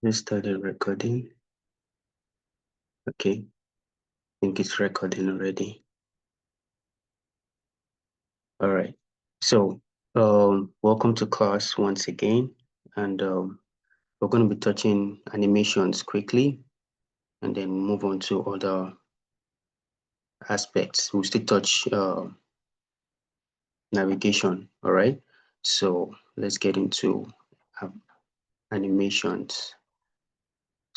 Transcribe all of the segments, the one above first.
Let's start the recording. Okay, I think it's recording already. All right. So, welcome to class once again, and we're going to be touching animations quickly, and then move on to other aspects. We'll still touch navigation. All right. So let's get into animations.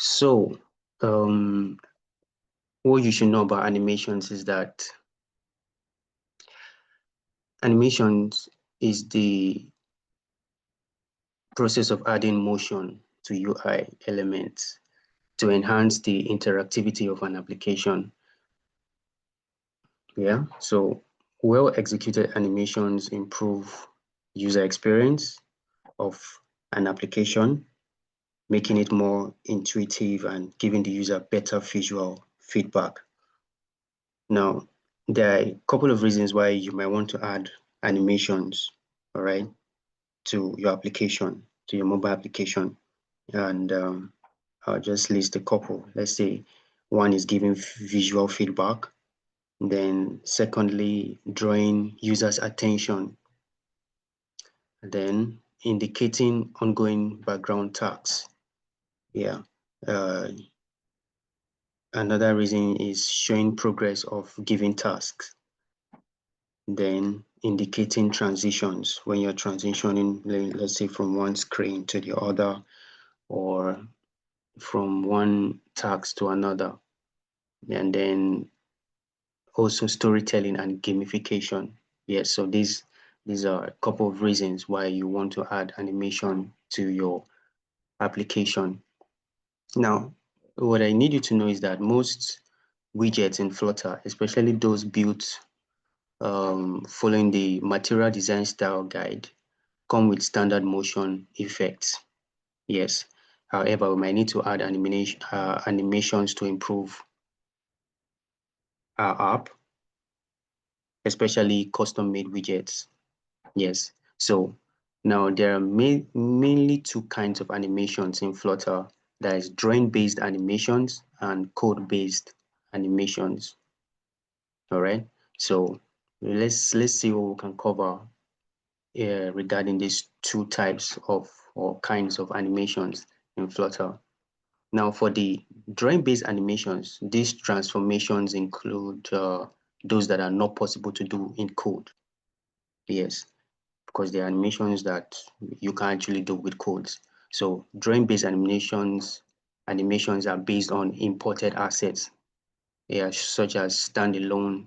So, what you should know about animations is that animations is the process of adding motion to UI elements to enhance the interactivity of an application. Yeah, so well-executed animations improve user experience of an application, making it more intuitive and giving the user better visual feedback. Now, there are a couple of reasons why you might want to add animations, all right, to your application, to your mobile application. And I'll just list a couple. Let's say one is giving visual feedback. Then secondly, drawing users' attention. Then indicating ongoing background tasks. Yeah. Another reason is showing progress of given tasks. Then indicating transitions when you're transitioning, let's say from one screen to the other, or from one task to another. And then also storytelling and gamification. Yes, so these are a couple of reasons why you want to add animation to your application. Now, what I need you to know is that most widgets in Flutter, especially those built following the material design style guide, come with standard motion effects. Yes. However, we might need to add animations to improve our app, especially custom-made widgets. Yes. So now there are mainly two kinds of animations in Flutter. There is drawing-based animations and code-based animations. All right. So let's see what we can cover regarding these two types of or kinds of animations in Flutter. Now, for the drawing-based animations, these transformations include those that are not possible to do in code. Yes, because there are animations that you can actually do with codes. So drawing-based animations are based on imported assets, yeah, such as standalone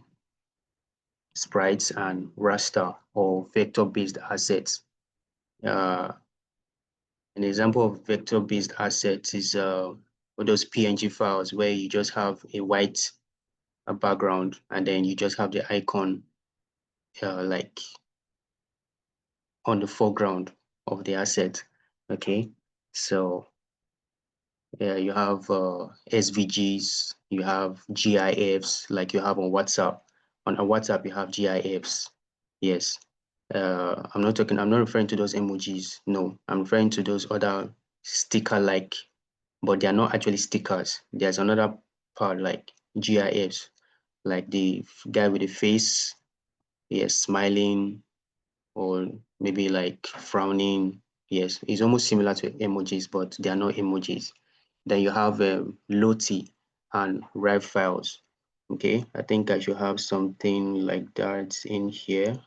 sprites and raster or vector-based assets. An example of vector-based assets is those PNG files where you just have a white background and then you just have the icon like on the foreground of the asset. Okay, so you have SVGs, you have GIFs like you have on WhatsApp. On WhatsApp, you have GIFs. Yes. I'm not referring to those emojis. No, I'm referring to those other sticker-like, but they are not actually stickers. There's another part like GIFs, like the guy with the face, yes, smiling, or maybe like frowning. Yes, it's almost similar to emojis, but they are not emojis. Then you have Loti and Rive files. Okay, I think I should have something like that in here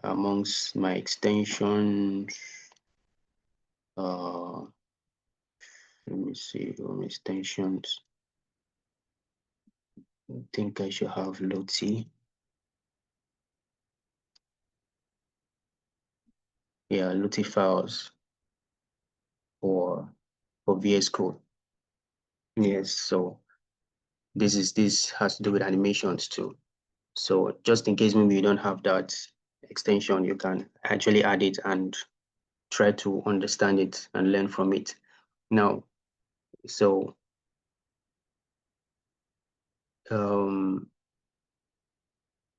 amongst my extensions. Let me see, extensions. I think I should have Loti. Yeah, Loti files for VS Code. Yes, so this has to do with animations too. So just in case maybe you don't have that extension, you can actually add it and try to understand it and learn from it. Now, so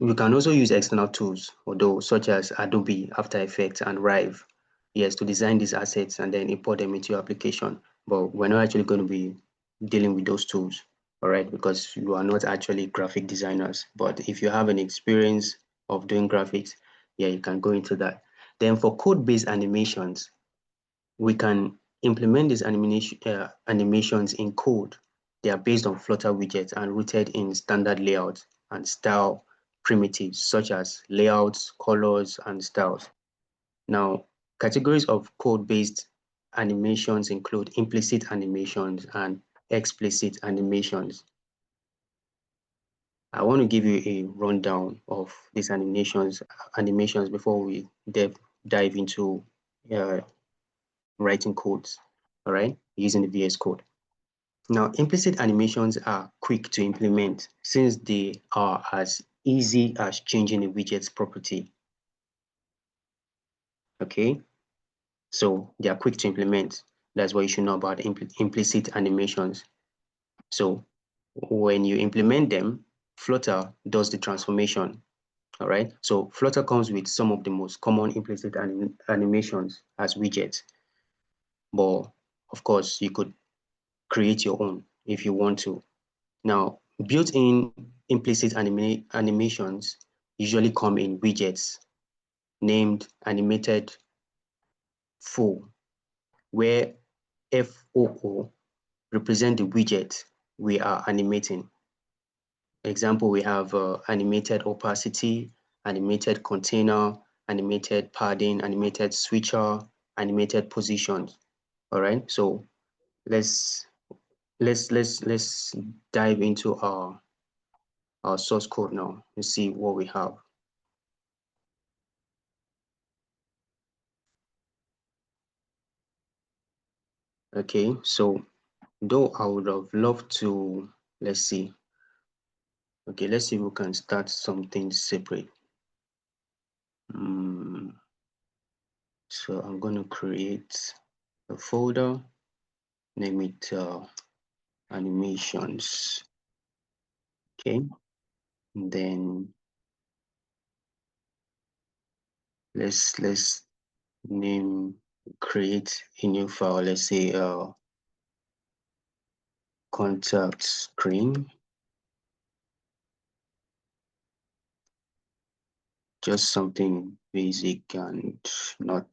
you can also use external tools, although such as Adobe, After Effects, and Rive, yes, to design these assets and then import them into your application. but we're not actually going to be dealing with those tools, all right? Because you are not actually graphic designers. But if you have an experience of doing graphics, yeah, you can go into that. Then for code-based animations, we can implement these animations in code. They are based on Flutter widgets and rooted in standard layouts and style primitives such as layouts, colors, and styles. Now, categories of code-based animations include implicit animations and explicit animations. I want to give you a rundown of these animations before we dive into uh, writing codes, all right, using the VS Code. Now, implicit animations are quick to implement since they are as easy as changing a widget's property, okay? So they are quick to implement. That's what you should know about implicit animations. So when you implement them, Flutter does the transformation, all right? So Flutter comes with some of the most common implicit animations as widgets, but of course, you could create your own if you want to. Now, built-in implicit animations usually come in widgets named animated full, where FOO represent the widget we are animating. Example, we have animated opacity, animated container, animated padding, animated switcher, animated positions. All right, so let's let's dive into our source code now and see what we have. Okay, so though I would have loved to, let's see. Okay, let's see if we can start something separate. So I'm going to create a folder, name it animations. Okay, and then let's create a new file. Let's say contact screen. Just something basic and not,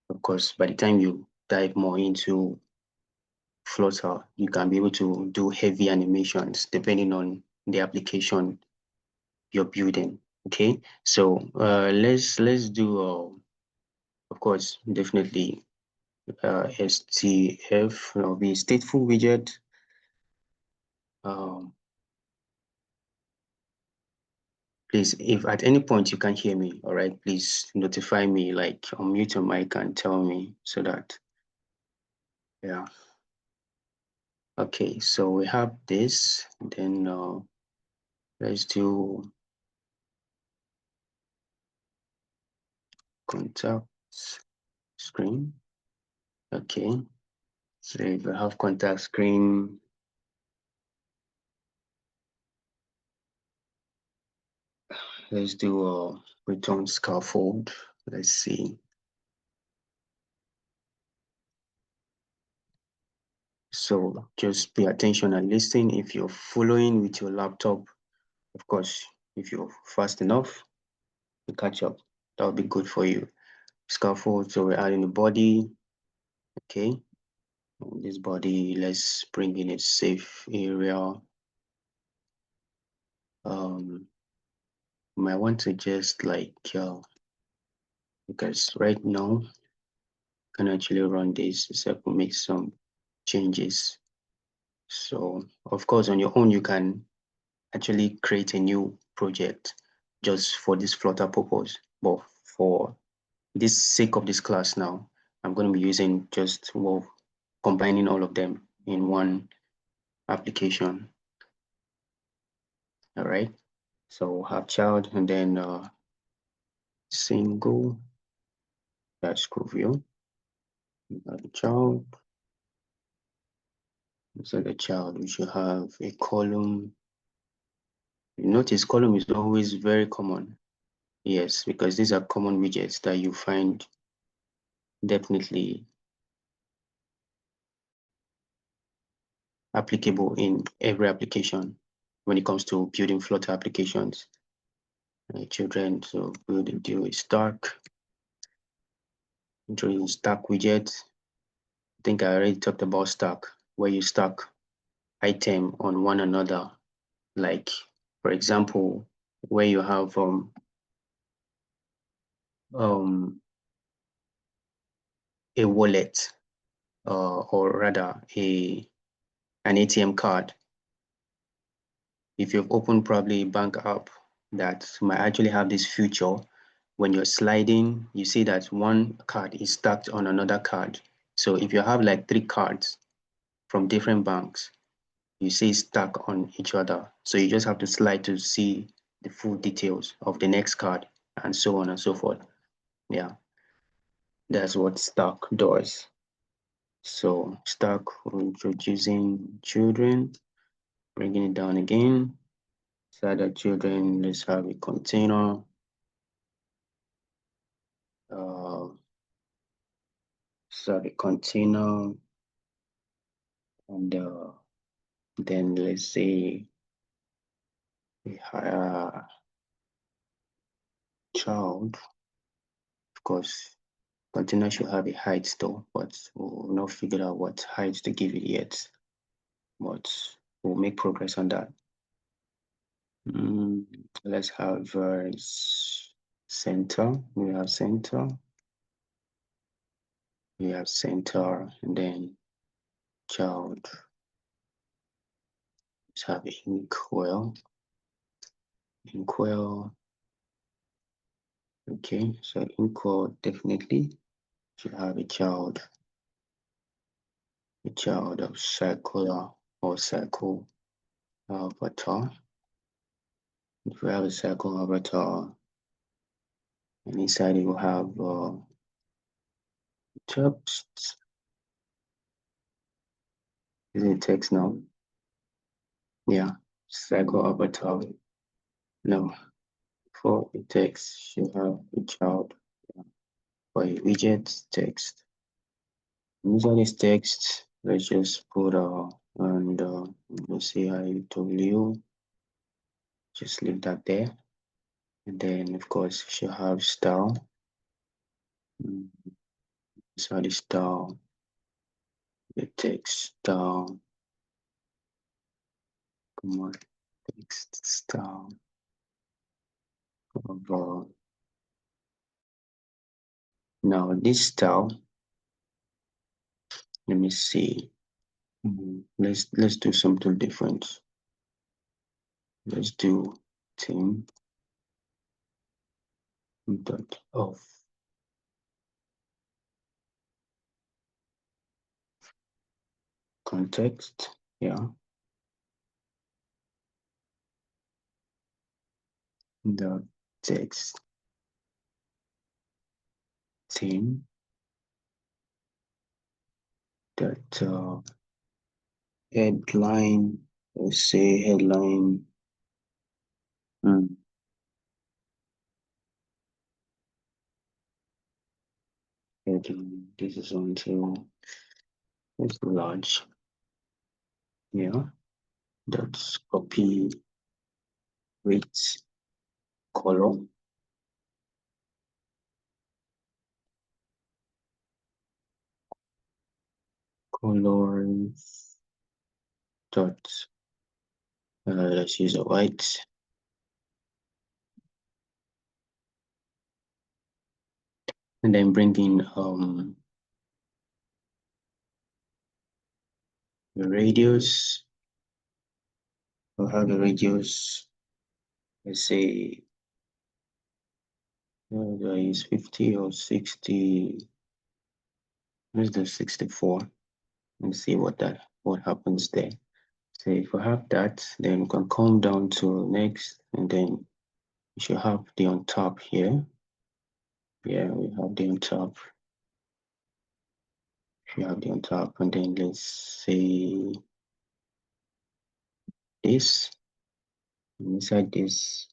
of course, by the time you dive more into Flutter, you can be able to do heavy animations depending on the application you're building. Okay, so let's do of course definitely STF will be stateful widget. Um, please, if at any point you can't hear me, all right, please notify me, like unmute your mic and tell me so that, yeah. Okay, so we have this, then let's do contact screen. Okay, so if we have contact screen, let's do a return scaffold. Let's see. So just pay attention and listen. If you're following with your laptop, of course, if you're fast enough to catch up, that would be good for you. Scaffold, so we're adding the body. Okay, this body, let's bring in a safe area. Might want to just like, because right now, can actually run this, so I can make some changes. So of course, on your own, you can actually create a new project just for this Flutter purpose. But for this sake of this class now, I'm going to be using just, well, combining all of them in one application. All right. So have child and then single dash view. Child. So the child, we should have a column. You notice column is always very common. Yes, because these are common widgets that you find definitely applicable in every application when it comes to building Flutter applications. Children, so building do is Stack, introducing Stack widget. I think I already talked about Stack, where you stack item on one another. Like, for example, where you have a wallet, or rather an ATM card. If you've opened probably a bank app that might actually have this feature, when you're sliding, you see that one card is stacked on another card. So if you have like 3 cards from different banks, you see stack on each other. So you just have to slide to see the full details of the next card and so on and so forth. Yeah, that's what stack does. So stack, introducing children, bringing it down again. Inside the children, let's have a container. So the container, and then let's say we hire child. Of course, container should have a height though, but we'll not figure out what height to give it yet. But we'll make progress on that. Let's have center. We have center. We have center, and then child. Let's have inkwell. Inkwell. Okay, so inkwell definitely should have a child of circular or circle avatar. If we have a circle avatar, and inside it will have text. Is it text now? Yeah, circle avatar. No, for the text should have a child. For a widget text. Inside this text, let's just put and let's say IW. Just leave that there. And then of course you should have style. So the style, the text style, come on, text style of now this style, let me see. Let's do something different. Let's do theme dot of context. Yeah. The text theme that headline, let's say headline. Headline. This is until it's large. Yeah. That's copy with color. Colors dot let's use a white. And then bring in the radius. We'll have the radius, let's say whether it's 50 or 60. Let's do 64 and see what happens there. So if we have that, then we can come down to next, and then you should have the on top here. Yeah, we have the on top. You have the on top, and then let's say this. And inside this,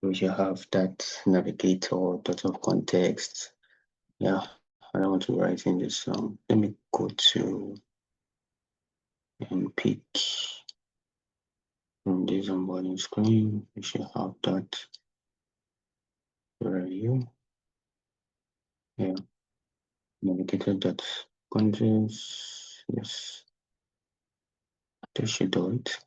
we should have that navigator dot of context. Yeah, I don't want to write in this. Let me go to and pick from this onboarding screen. We should have that review. Yeah, navigated that countries. Yes, they should do it.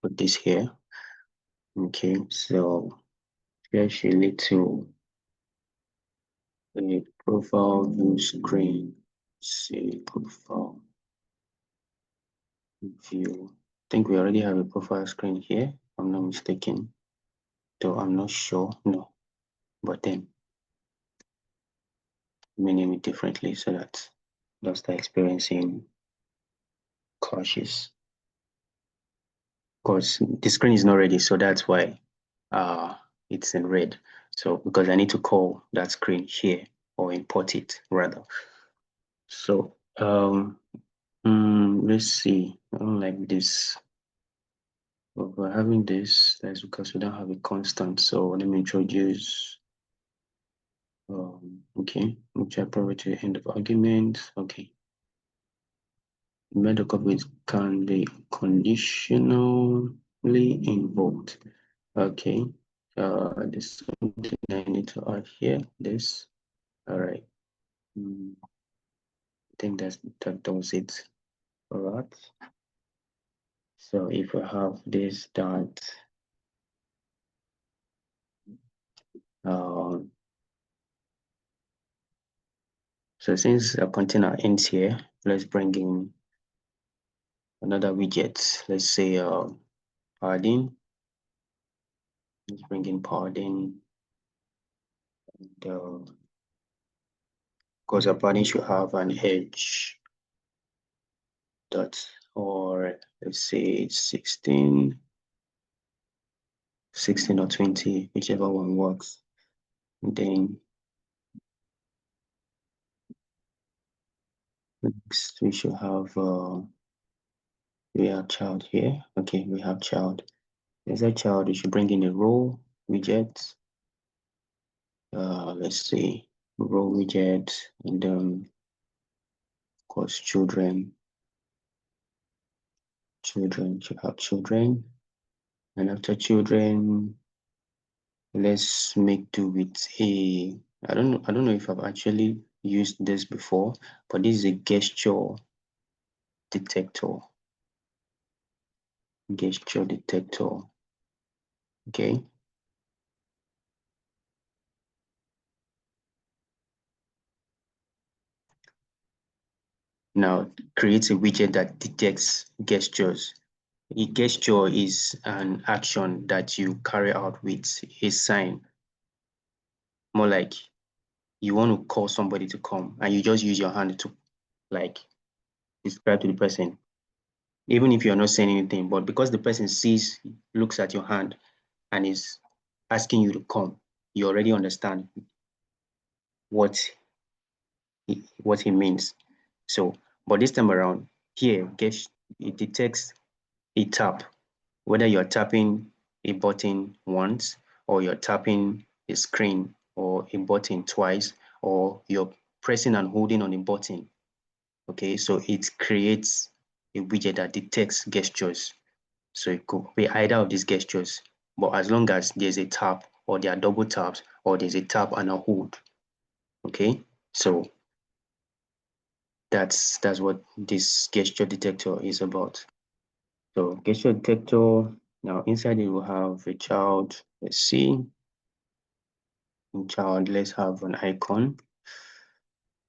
Put this here. Okay, so here should lead to a profile view screen. See profile view. I think we already have a profile screen here, if I'm not mistaken. Though I'm not sure. No, but then we name it differently so that don't start experiencing crashes. Of course, the screen is not ready, so that's why it's in red. So because I need to call that screen here or import it rather. So let's see. I don't like this. But we're having this, that's because we don't have a constant. So let me introduce okay, which I probably to the end of argument. Okay. Method copies can be conditionally invoked. Okay. This is something I need to add here. This. All right. I think that does it for that. So if we have this that so since a container ends here, let's bring in another widget. Let's say padding. Let's bring in padding. Because a padding should have an edge dot, or let's say 16 or 20, whichever one works. And then next we should have we have child here. Okay, we have child. There's a child. We should bring in a row widget. Let's see, row widget, and then of course children. Children should have children, and after children, let's make do with a. I don't know if I've actually used this before, but this is a gesture detector. Gesture detector. Okay. Now create a widget that detects gestures. A gesture is an action that you carry out with a sign. More like you want to call somebody to come and you just use your hand to like describe to the person, even if you're not saying anything, but because the person sees, looks at your hand and is asking you to come, you already understand what he means. So, but this time around, here, it detects a tap, whether you're tapping a button once, or you're tapping a screen or a button twice, or you're pressing and holding on a button. Okay, so it creates a widget that detects gestures. So it could be either of these gestures, but as long as there's a tap or there are double taps or there's a tap and a hold. Okay, so that's what this gesture detector is about. So gesture detector, now inside it will have a child. Let's see. In child, let's have an icon.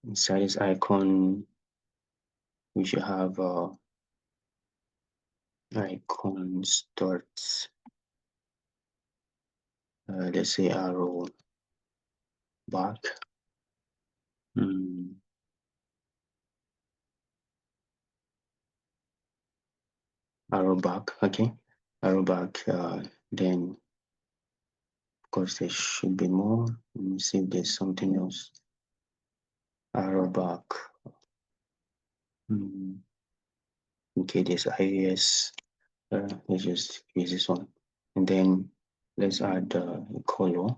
Inside this icon, we should have icon starts. Let's say arrow back. Arrow back, okay. Arrow back, then of course there should be more. Let me see if there's something else. Arrow back. Okay, there's iOS. Let's just use this one. And then let's add a color.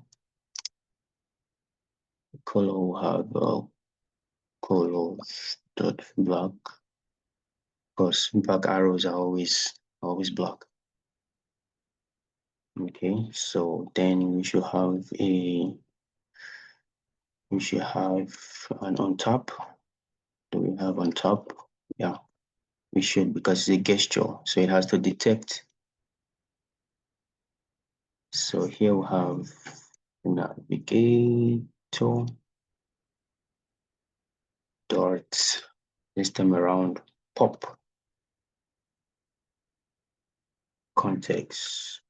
color will have colors dot black, because black arrows are always black. Okay, so then we should have an on top. Do we have on top? Yeah, we should, because it's a gesture, so it has to detect. So here we have navigator dot, this time around, pop context.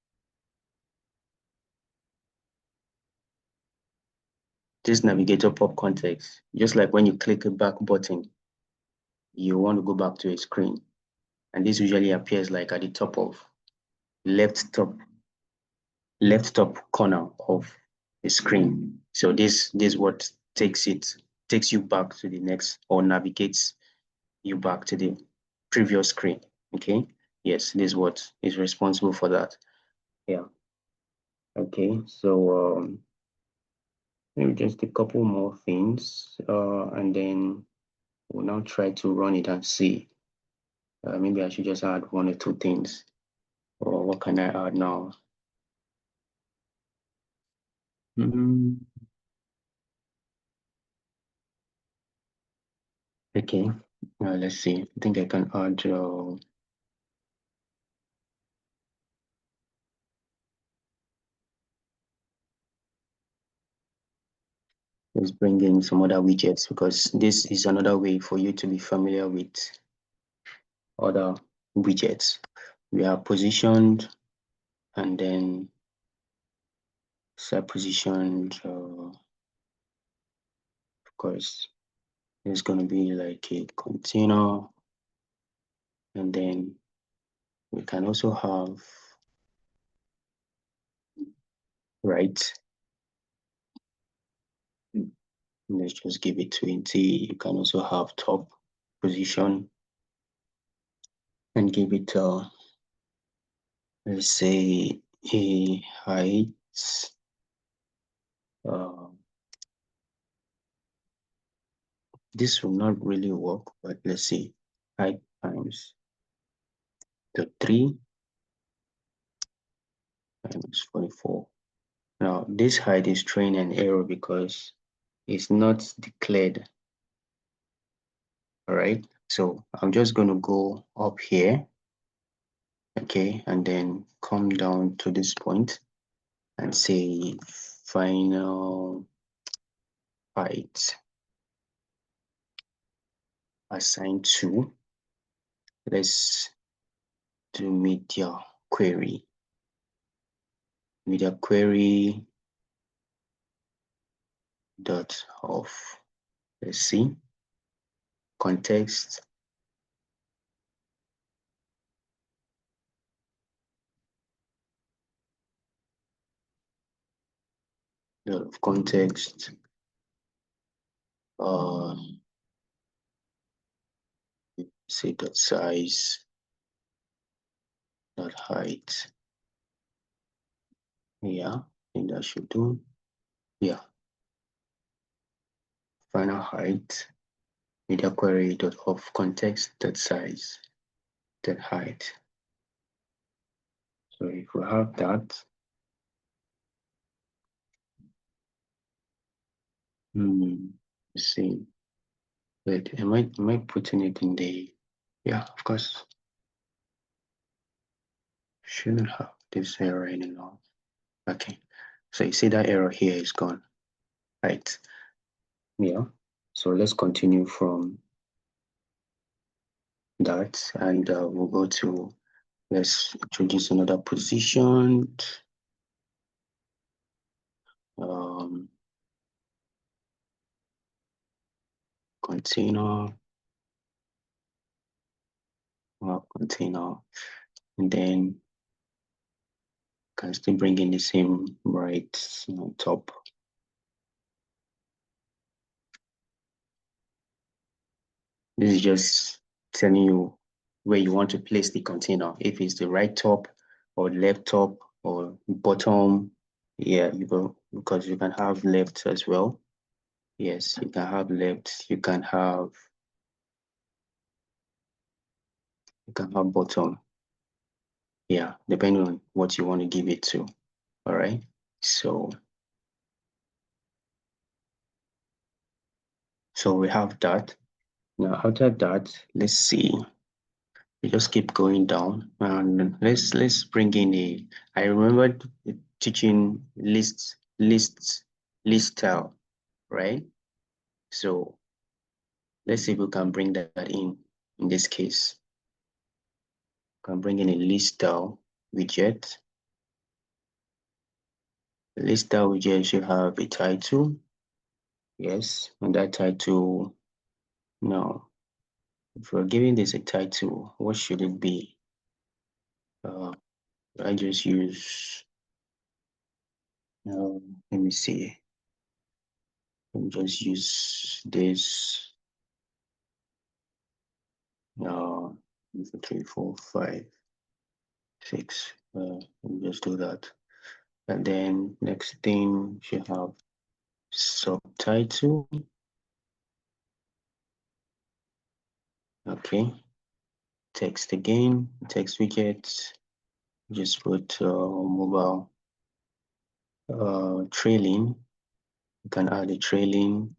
This navigator pop context, just like when you click a back button, you want to go back to a screen, and this usually appears like at the top of left top corner of the screen. So this is what takes you back to the next, or navigates you back to the previous screen. Okay, yes, this is what is responsible for that. Yeah. Okay, so maybe just a couple more things, and then we'll now try to run it and see. Maybe I should just add one or two things. Or what can I add now? Okay, let's see. I think I can add. Let's bring in some other widgets, because this is another way for you to be familiar with other widgets. We are positioned, and then set positioned. Of course, there's going to be like a container, and then we can also have right. Let's just give it 20. You can also have top position, and give it let's say a height. This will not really work, but let's see. Height times the 3 times 44. Now this height is throwing an error because it's not declared. All right, so I'm just going to go up here, okay, and then come down to this point and say final height assigned to, let's do media query dot of, let's see, context dot of context say dot size dot height. Yeah, I think that should do. Yeah, final height media query dot of context dot size dot height. So if we have that, let's see. Wait, am I putting it in the, yeah, of course. Shouldn't have this error anymore. Okay, so you see that error here is gone, right? Yeah, so let's continue from that, and we'll go to, let's introduce another position. Container, container, and then can still bring in the same right on top. This is just telling you where you want to place the container. If it's the right top or left top or bottom, yeah, you go, because you can have left as well. Yes, you can have left, you can have bottom. Yeah, depending on what you want to give it to. All right. So we have that. Now after that, let's see. You just keep going down and let's bring in a. I remember teaching list style, right? So let's see if we can bring that in this case. Can bring in a list style widget. The list style widget should have a title. Yes, and that title. Now, if we're giving this a title, what should it be? I just use. Let me see. Let me just use this. 3, 4, 5, 6. Let me just do that. And then next thing should have subtitle. Okay. Text again, text widget. Just put mobile trailing. You can add a trailing.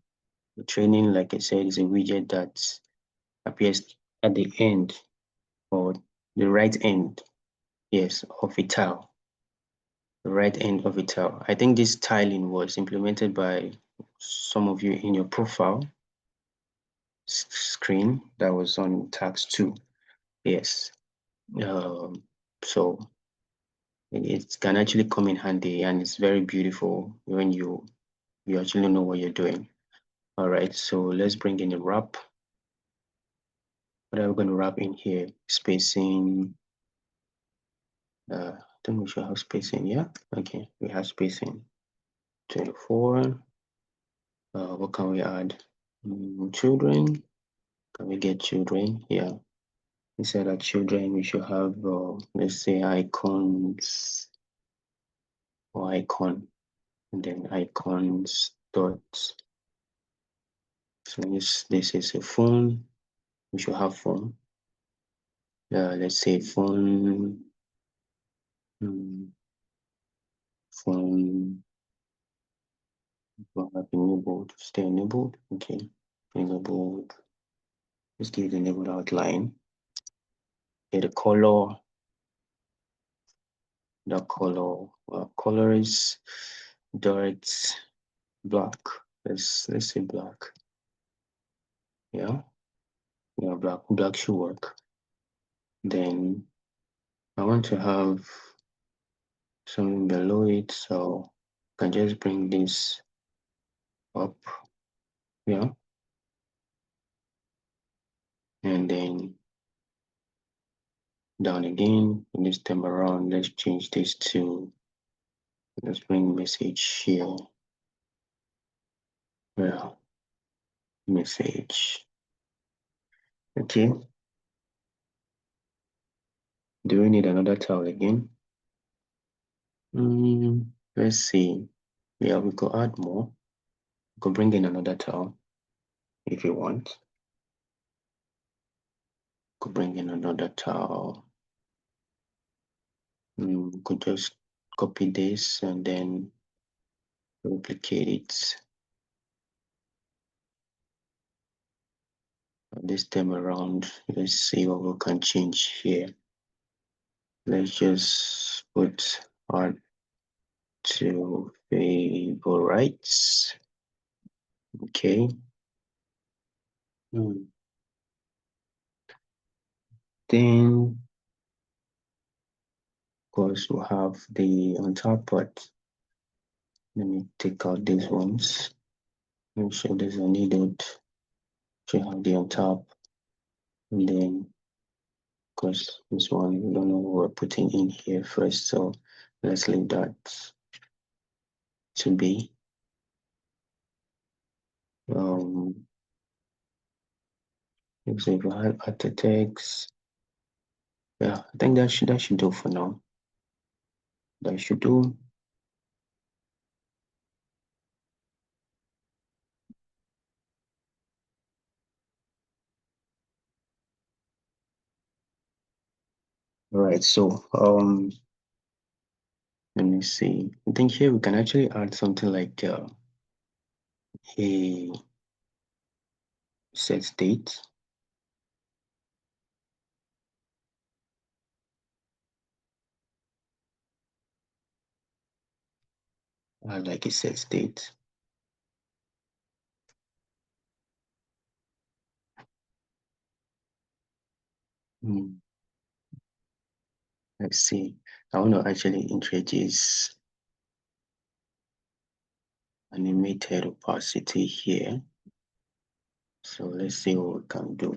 The trailing, like I said, is a widget that appears at the end or the right end, yes, of a tile. The right end of a tile. I think this tiling was implemented by some of you in your profile screen that was on tax 2. Yes. So it can actually come in handy and it's very beautiful when you actually know what you're doing. All right, so let's bring in a wrap. What are we going to wrap in here? Spacing. I think we should have spacing. Yeah, okay, we have spacing. 24. What can we add? Children. Can we get children? Yeah. Instead of children, we should have, let's say, icons or icon, and then icons dots. So this is a phone. We should have phone. Let's say phone. Phone. Enabled. Stay enabled. Okay. Enabled. Let's give the enabled outline. Okay, the color. The color. Color is direct black. Let's say black. Yeah. Yeah, black should work. Then I want to have something below it, so I can just bring this up. Yeah. And then down again. And this time around, let's change this to, let's bring message here. Well, message. Okay. Do we need another tile again? Let's see. Yeah, we could add more. We could bring in another tile if you want. Could bring in another tile. Could just copy this and then replicate it. This time around, let's see what we can change here. Let's just put add to favorites. Okay. Then, of course, we'll have the on top part. Let me take out these ones. Make sure these are needed. Should have the on top. And then, of course, this one, we don't know what we're putting in here first. So let's leave that to be. Let's say we have add the text. Yeah, I think that should do for now. That should do. All right, so let me see. I think here we can actually add something like a set state. Like a set state. Let's see. I want to actually introduce animated opacity here. So let's see what we can do.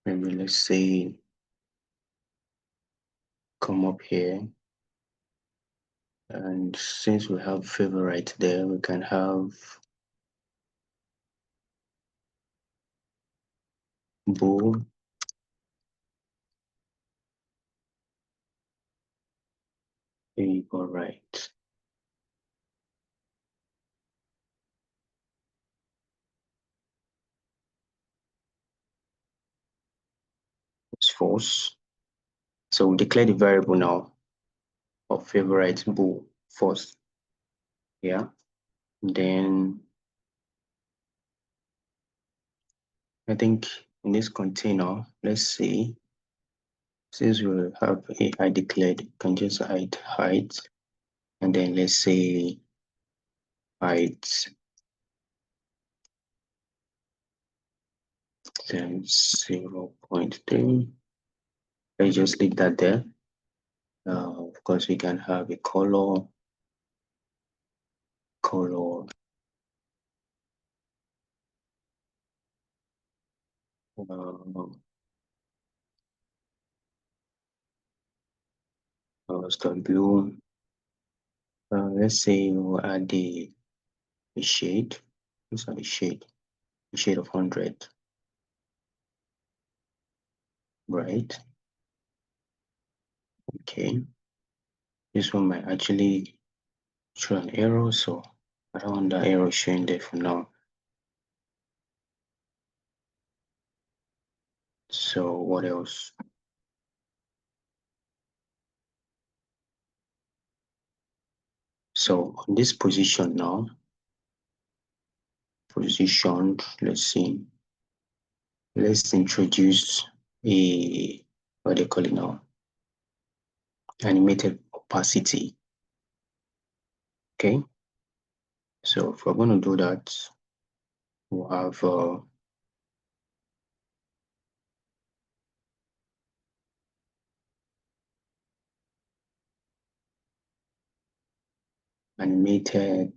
Maybe let's say come up here. And since we have favorite there, we can have bool. All right. It's false. So we declare the variable now of favorite bool first. Yeah. Then I think in this container, let's see, since we have AI declared, you can just hide height. And then let's say height then 0.3. Let's just leave that there. Of course, we can have a color. Start blue. Let's say we'll add the shade. Let's add a shade of 100. Right. Okay. This one might actually show an error, so I don't want that error showing there for now. So what else? So on this position now, positioned, let's see. Let's introduce a, what do you call it now? Animated opacity. Okay. So if we're going to do that, we'll have animated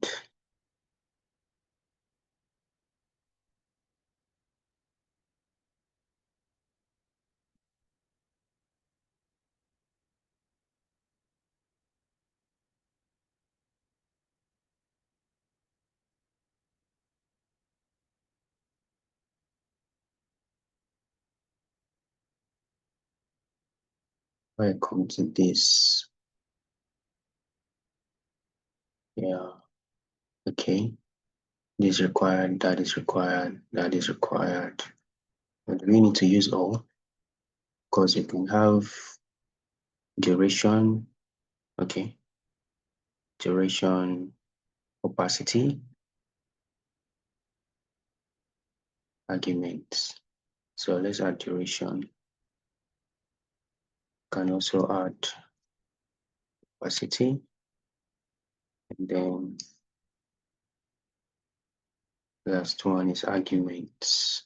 where I come to this. Yeah. Okay. This is required, that is required, that is required. But we need to use all because you can have duration. Okay. Duration, opacity, arguments. So let's add duration. Can also add opacity. And then last one is arguments.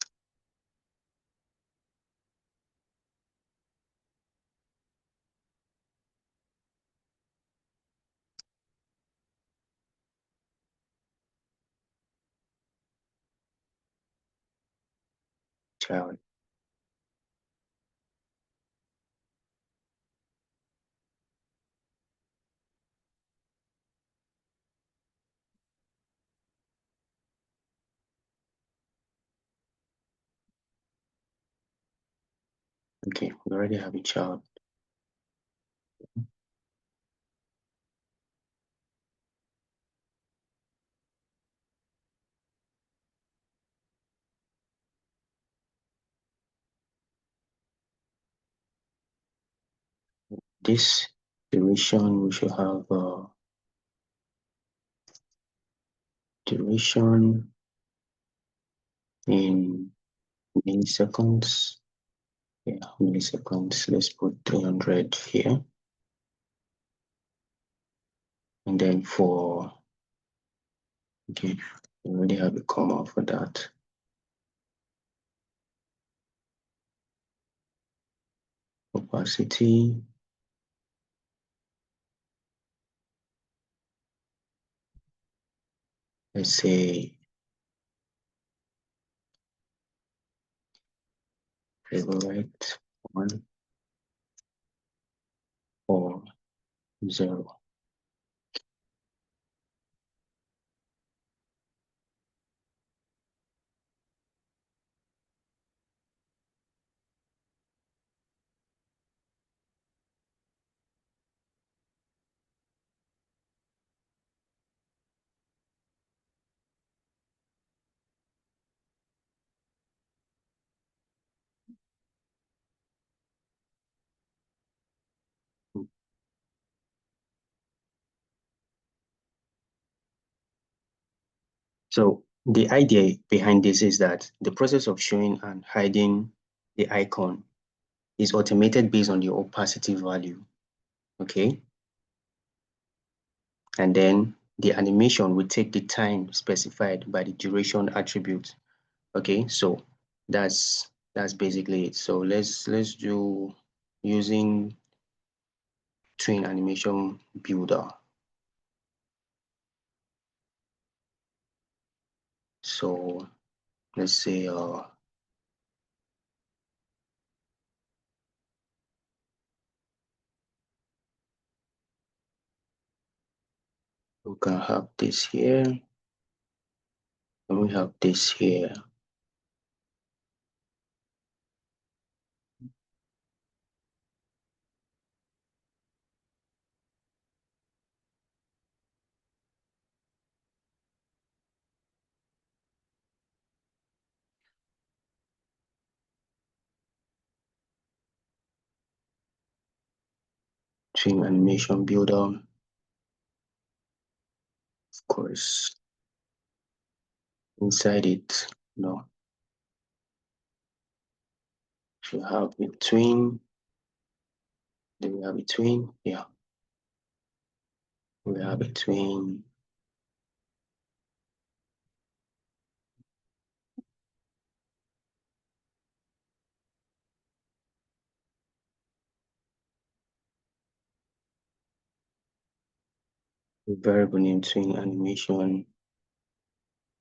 Child. Okay, we already have a child. this duration, we should have duration in milliseconds. Yeah, milliseconds. Let's put 300 here. And then for, okay, we already have a comma for that. Opacity. Let's say favorite 1 or 0. So the idea behind this is that the process of showing and hiding the icon is automated based on the opacity value, okay? And then the animation will take the time specified by the duration attribute, okay? So that's basically it. So let's do using twin animation builder. So let's say we can have this here, and we have this here. Twin animation builder, of course. Inside it, no, you have between, then we have between, yeah, we have between. The variable name twin animation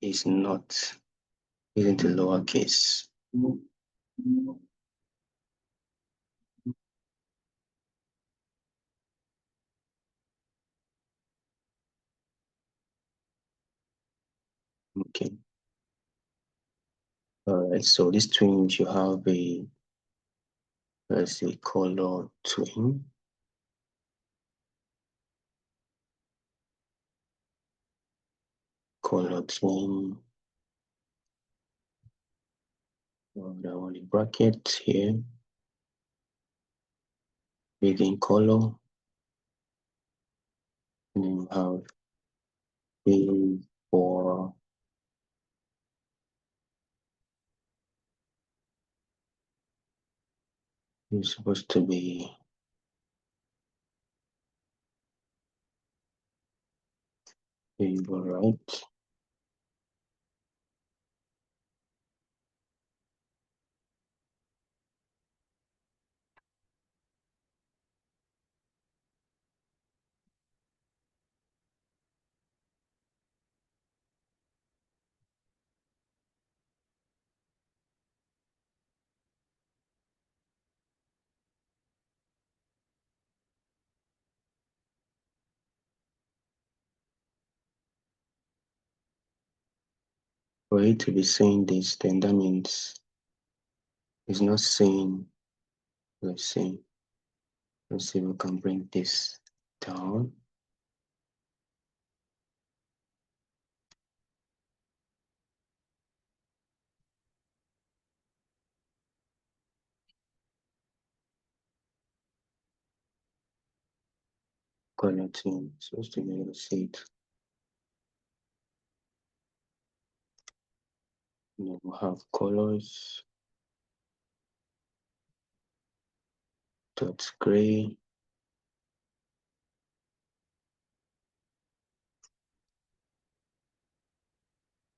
isn't a lowercase. Okay. All right, so this twin should have a, let's say, color twin. Color twin. That one in bracket here. Begin color. And then you have a for it's supposed to be variable, right? For it to be saying this, then that means it's not saying, let's see if we can bring this down. color team. Supposed to be able to see it. And then we'll have colors. Dot gray.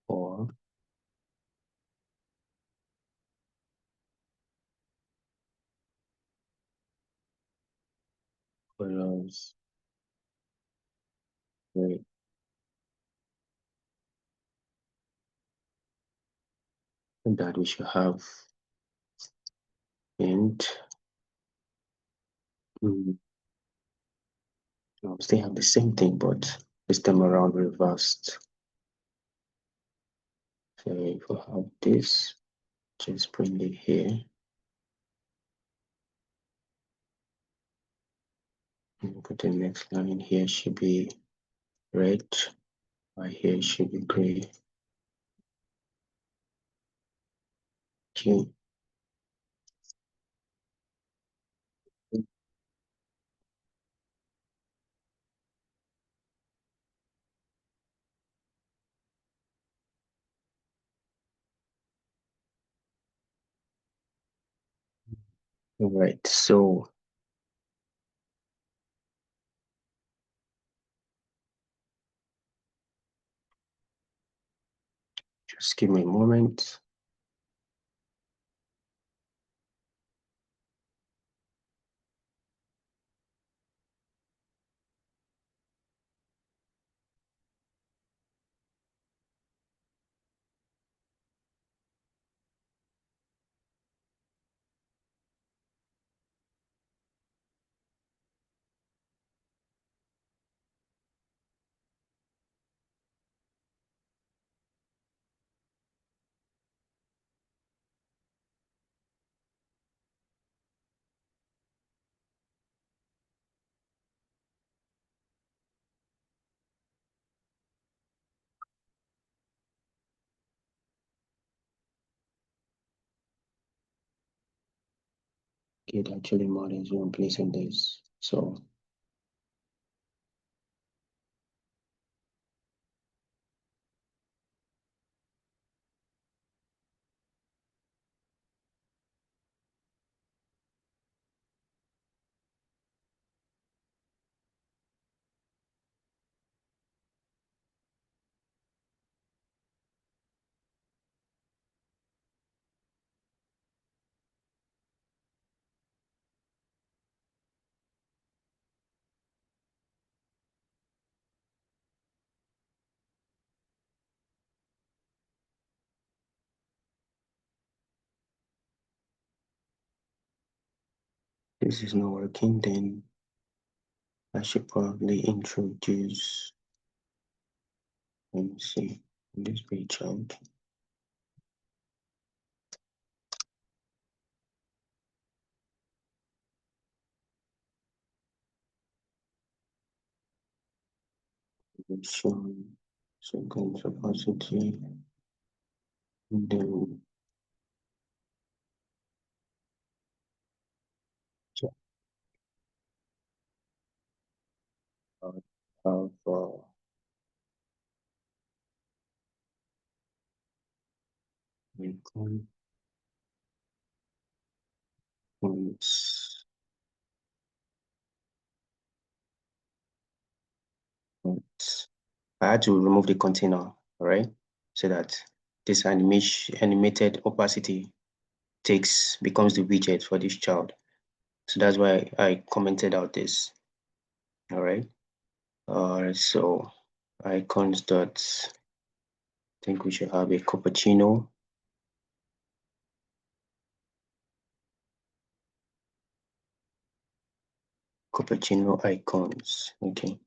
Or colors gray. And that we should have and I'll still have the same thing, but this time around reversed. So if we have this, just bring it here. And put the next line here should be red. Right here should be gray. Okay. All right, so just give me a moment. It actually more than one place in this. So this is not working, then I should probably introduce, let me see, this page out. Second capacity, and then have icon points. I had to remove the container, all right, so that this animated opacity becomes the widget for this child. So that's why I commented out this. All right. So icons dot, I think we should have a cappuccino. Cappuccino icons. Okay.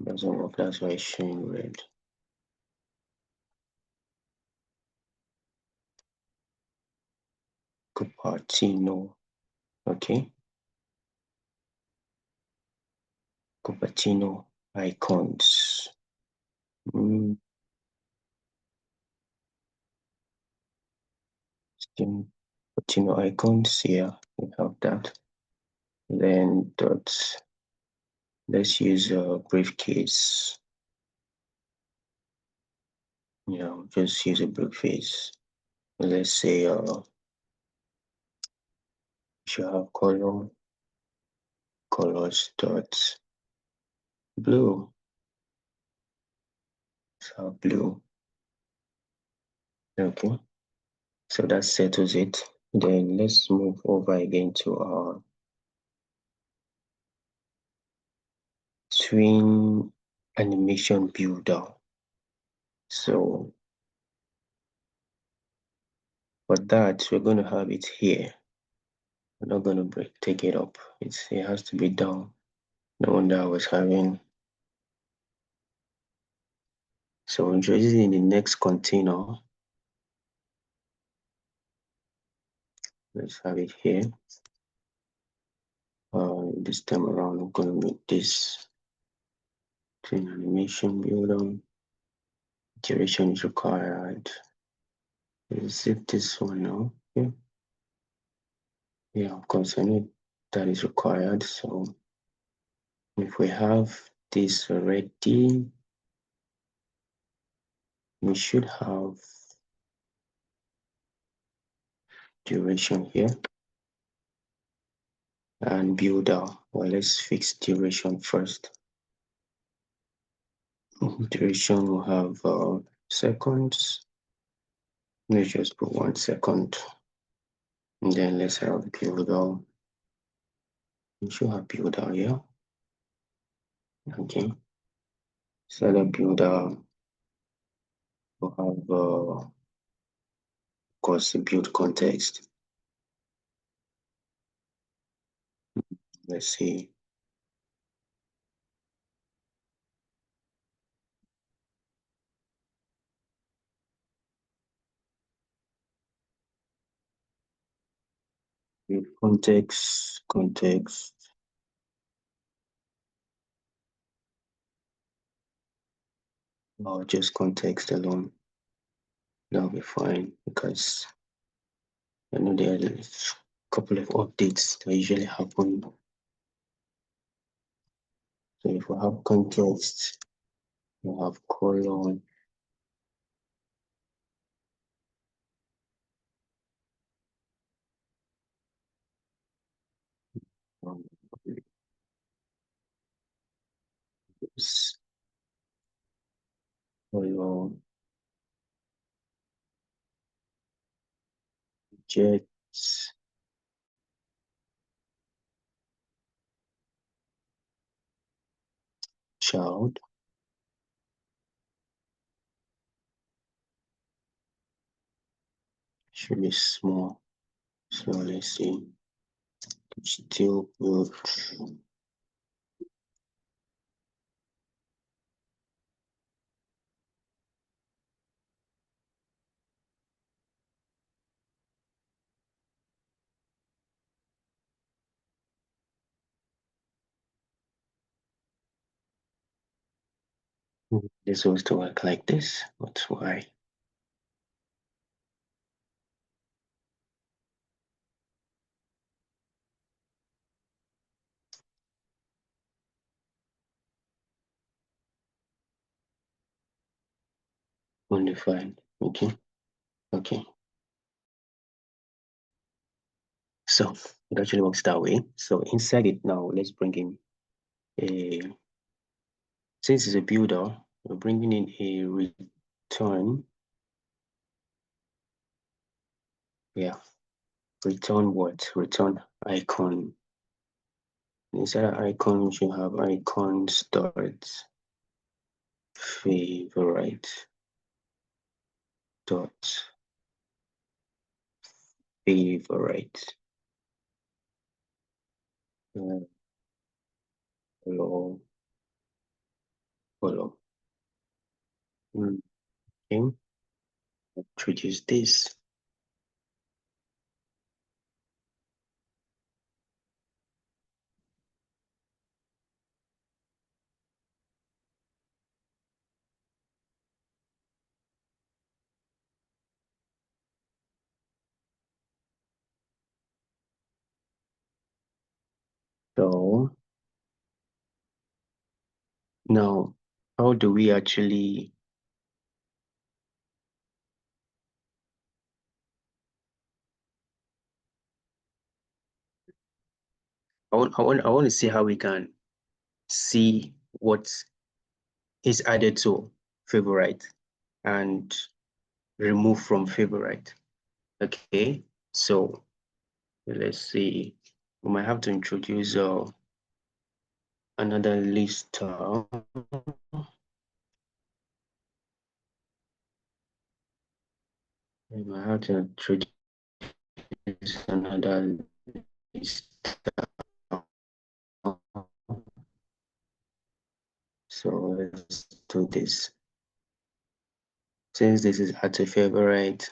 Doesn't work, that's why it's showing red. Cappuccino. Okay. Cappuccino icons. Cappuccino icons, yeah, we have that. Then dot Let's use a briefcase. Just use a briefcase. Let's say should have colors dot blue. So blue. Okay. So that settles it. Then let's move over again to our twin animation builder. So for that, we're going to have it here. We're not going to take it up. It has to be down. No wonder I was having. So introducing in the next container. Let's have it here. This time around, I'm going to make this twin animation builder. Duration is required. Is it this one now? Yeah. Yeah, of course, I know that is required. So if we have this already, we should have duration here and builder. Well, let's fix duration first. Duration will have seconds. Let's just put 1 second. And then let's have builder. We should have builder here. Okay. So the builder will have, of course, the build context. Let's see. Build context. Or just context alone. That'll be fine because I know there are a couple of updates that usually happen. So if we have context, we have colon. Colon jets child. Should be small. So let's see. Still good. This was to work like this. That's why. Only fine. Okay. Okay. So it actually works that way. So inside it now, let's bring in a, since it's a builder, we're bringing in a return. Yeah. Return what? Return icon. Inside an icon, we should have icon start favorite dot favorite. Follow. Okay. Introduce this. So Now, how do we actually I want to see how we can see what is added to favorite and remove from favorite. Okay, so let's see. We might have to introduce another list. We might have to introduce another list. So let's do this. Since this is add to favorite,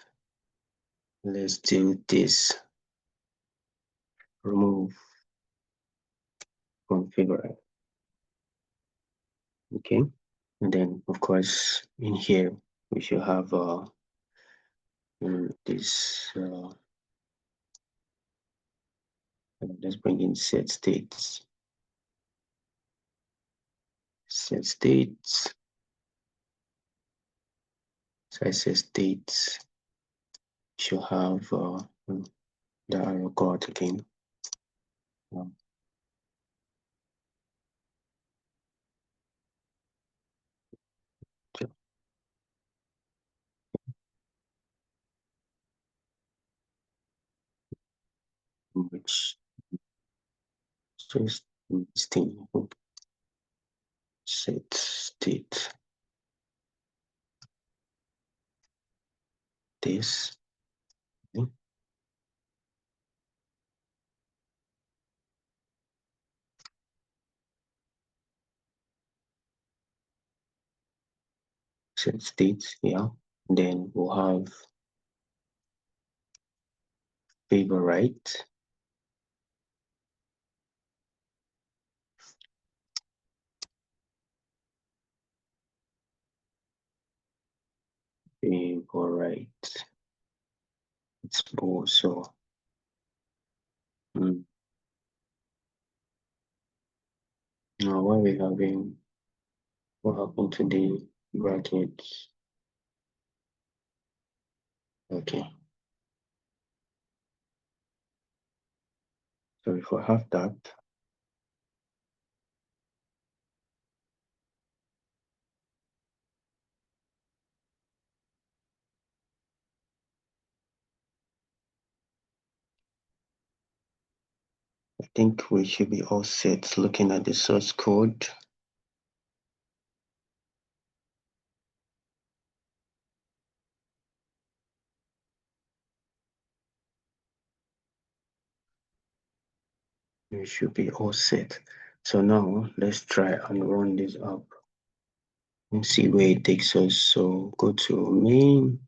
let's do this. Remove from favorite. Okay. And then of course in here we should have this let's bring in set states. Set states. So I say states should have the arrow chord again. Which just this thing set state this set state, yeah. Then we'll have favorite. Favorite. It's also now what we having what happened to the brackets? Okay. So if we have that, I think we should be all set looking at the source code. We should be all set. So now let's try and run this up and see where it takes us. So go to main,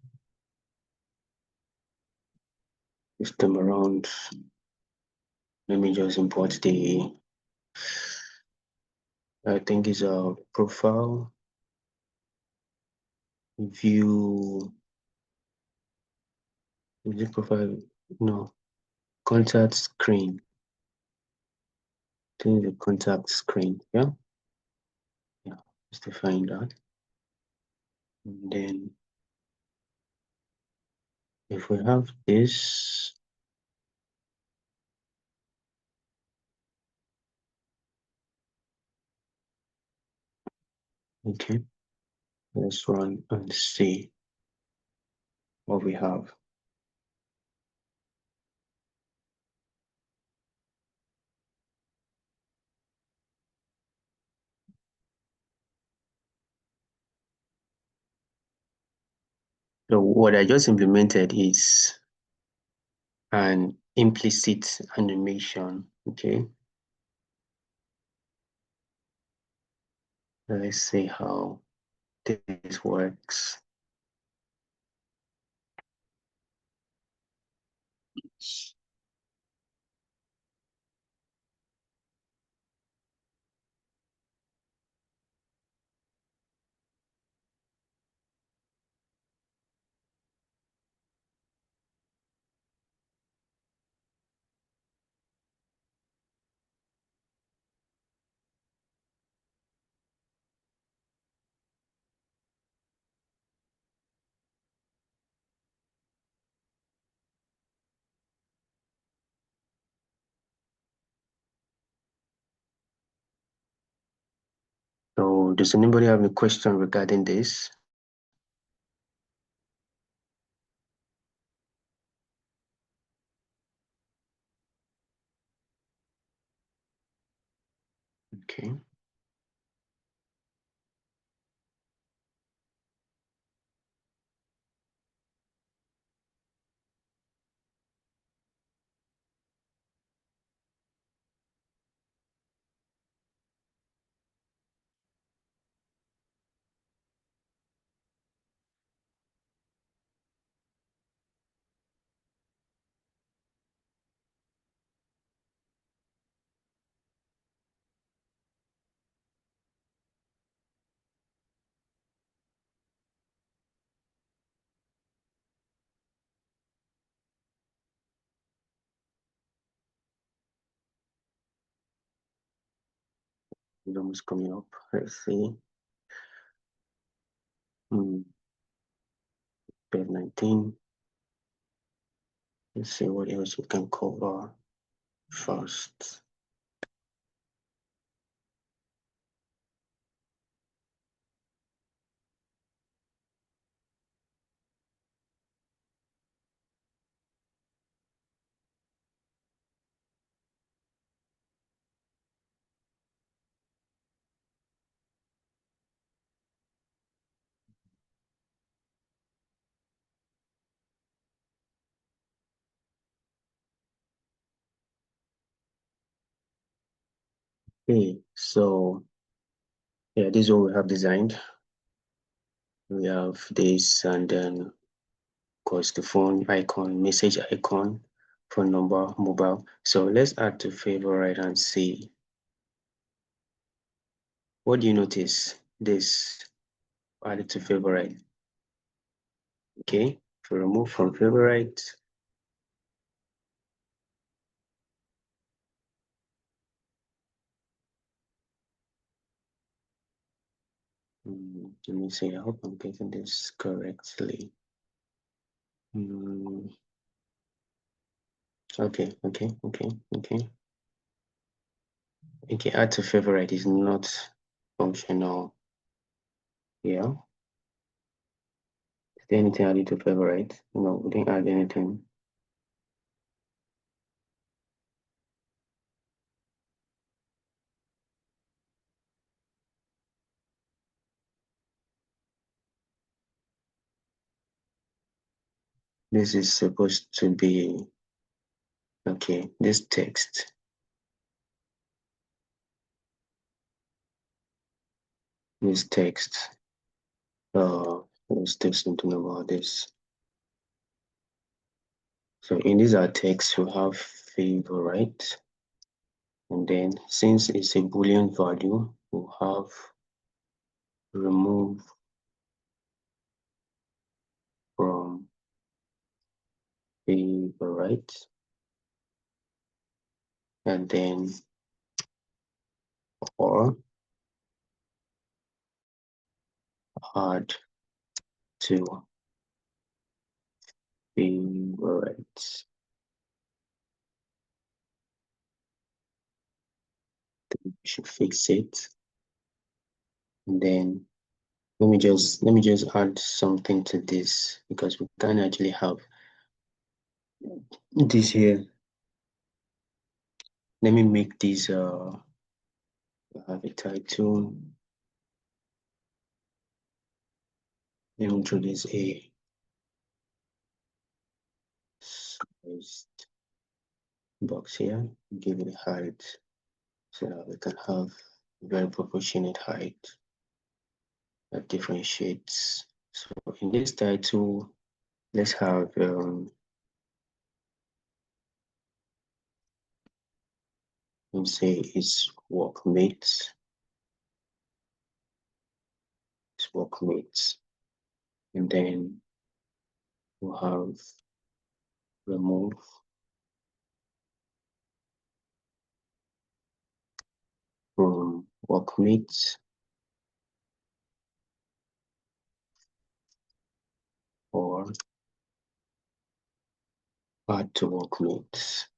system around. Let me just import the, I think it's a profile, view, is it profile? No, contact screen. I think the contact screen, yeah? Yeah, just define that. And then if we have this, okay, let's run and see what we have. So what I just implemented is an implicit animation, okay? Let's see how this works. So does anybody have any question regarding this? Okay. It's almost coming up. Let's see. Page 19. Let's see what else we can cover first. Okay, so yeah, this is what we have designed. We have this, and then of course the phone icon, message icon, phone number, mobile. So let's add to favorite and see. What do you notice? This added to favorite. Okay, to remove from favorite. Let me see. I hope I'm getting this correctly. Okay. Okay, add to favorite is not functional. Yeah. Is there anything added to favorite? No, we didn't add anything. This is supposed to be, okay, this text. This text. Let's take something about this. So in this our text, we have favorite. And then since it's a Boolean value, we'll have remove from favorite. And then or add to favorites. We should fix it. And then let me just add something to this because we can actually have this here. Let me make this have a title. Let me introduce a sized box here, give it a height so that we can have very proportionate height that differentiates. So in this title, let's have let's say it's workmates. It's workmates. And then we'll have remove from workmates or add to workmates.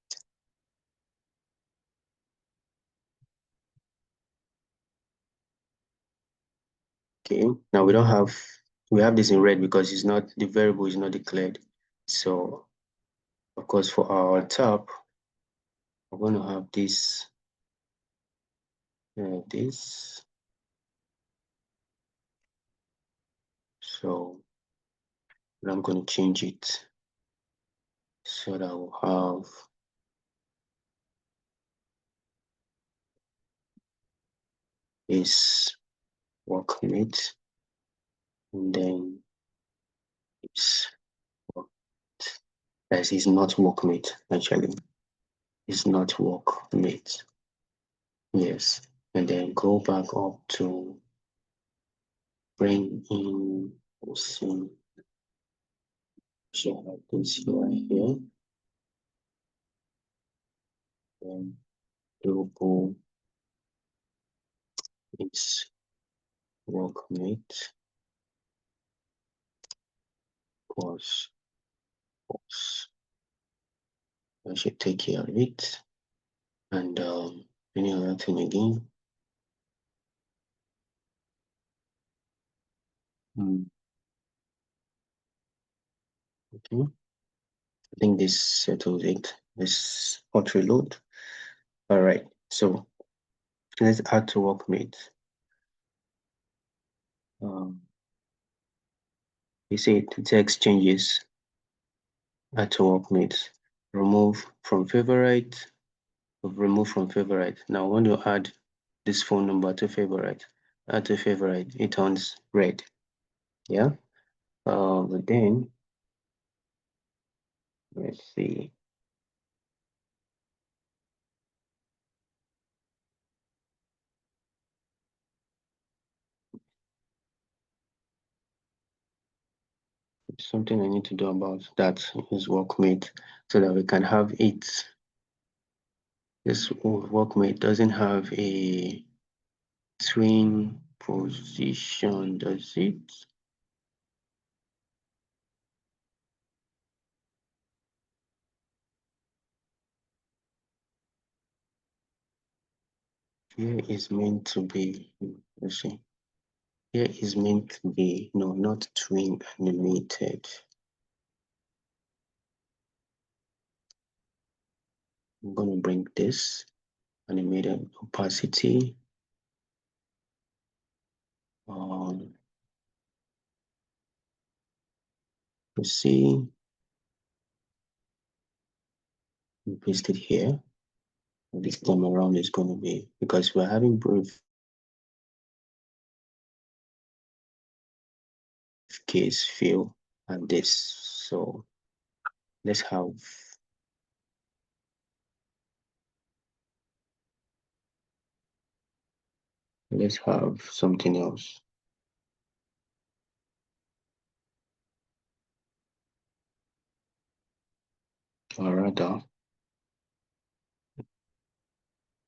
Okay, now we have this in red because the variable is not declared. So of course for our tab, we're going to have this, this. So I'm going to change it so that we'll have this workmate, and then it's as is not workmate, actually. It's not workmate. Yes. And then go back up to bring in some so like this here. Then global is workmate was false. I should take care of it. And any other thing again. Okay. I think this settles it. Let's hot reload. All right. So let's add to workmate. You see the text changes. Add to workmates. Remove from favorite. Remove from favorite. Now I want to add this phone number to favorite. Add to favorite. It turns red. Yeah. But then let's see. Something I need to do about that is workmate so that we can have it. This workmate doesn't have a twin position, does it? Here is meant to be, let's see. Here is meant to be, no, not twin animated. I'm going to bring this animated opacity. You see, paste it here. This time around is going to be, because we're having brief case fill and this. So let's have something else. Or rather,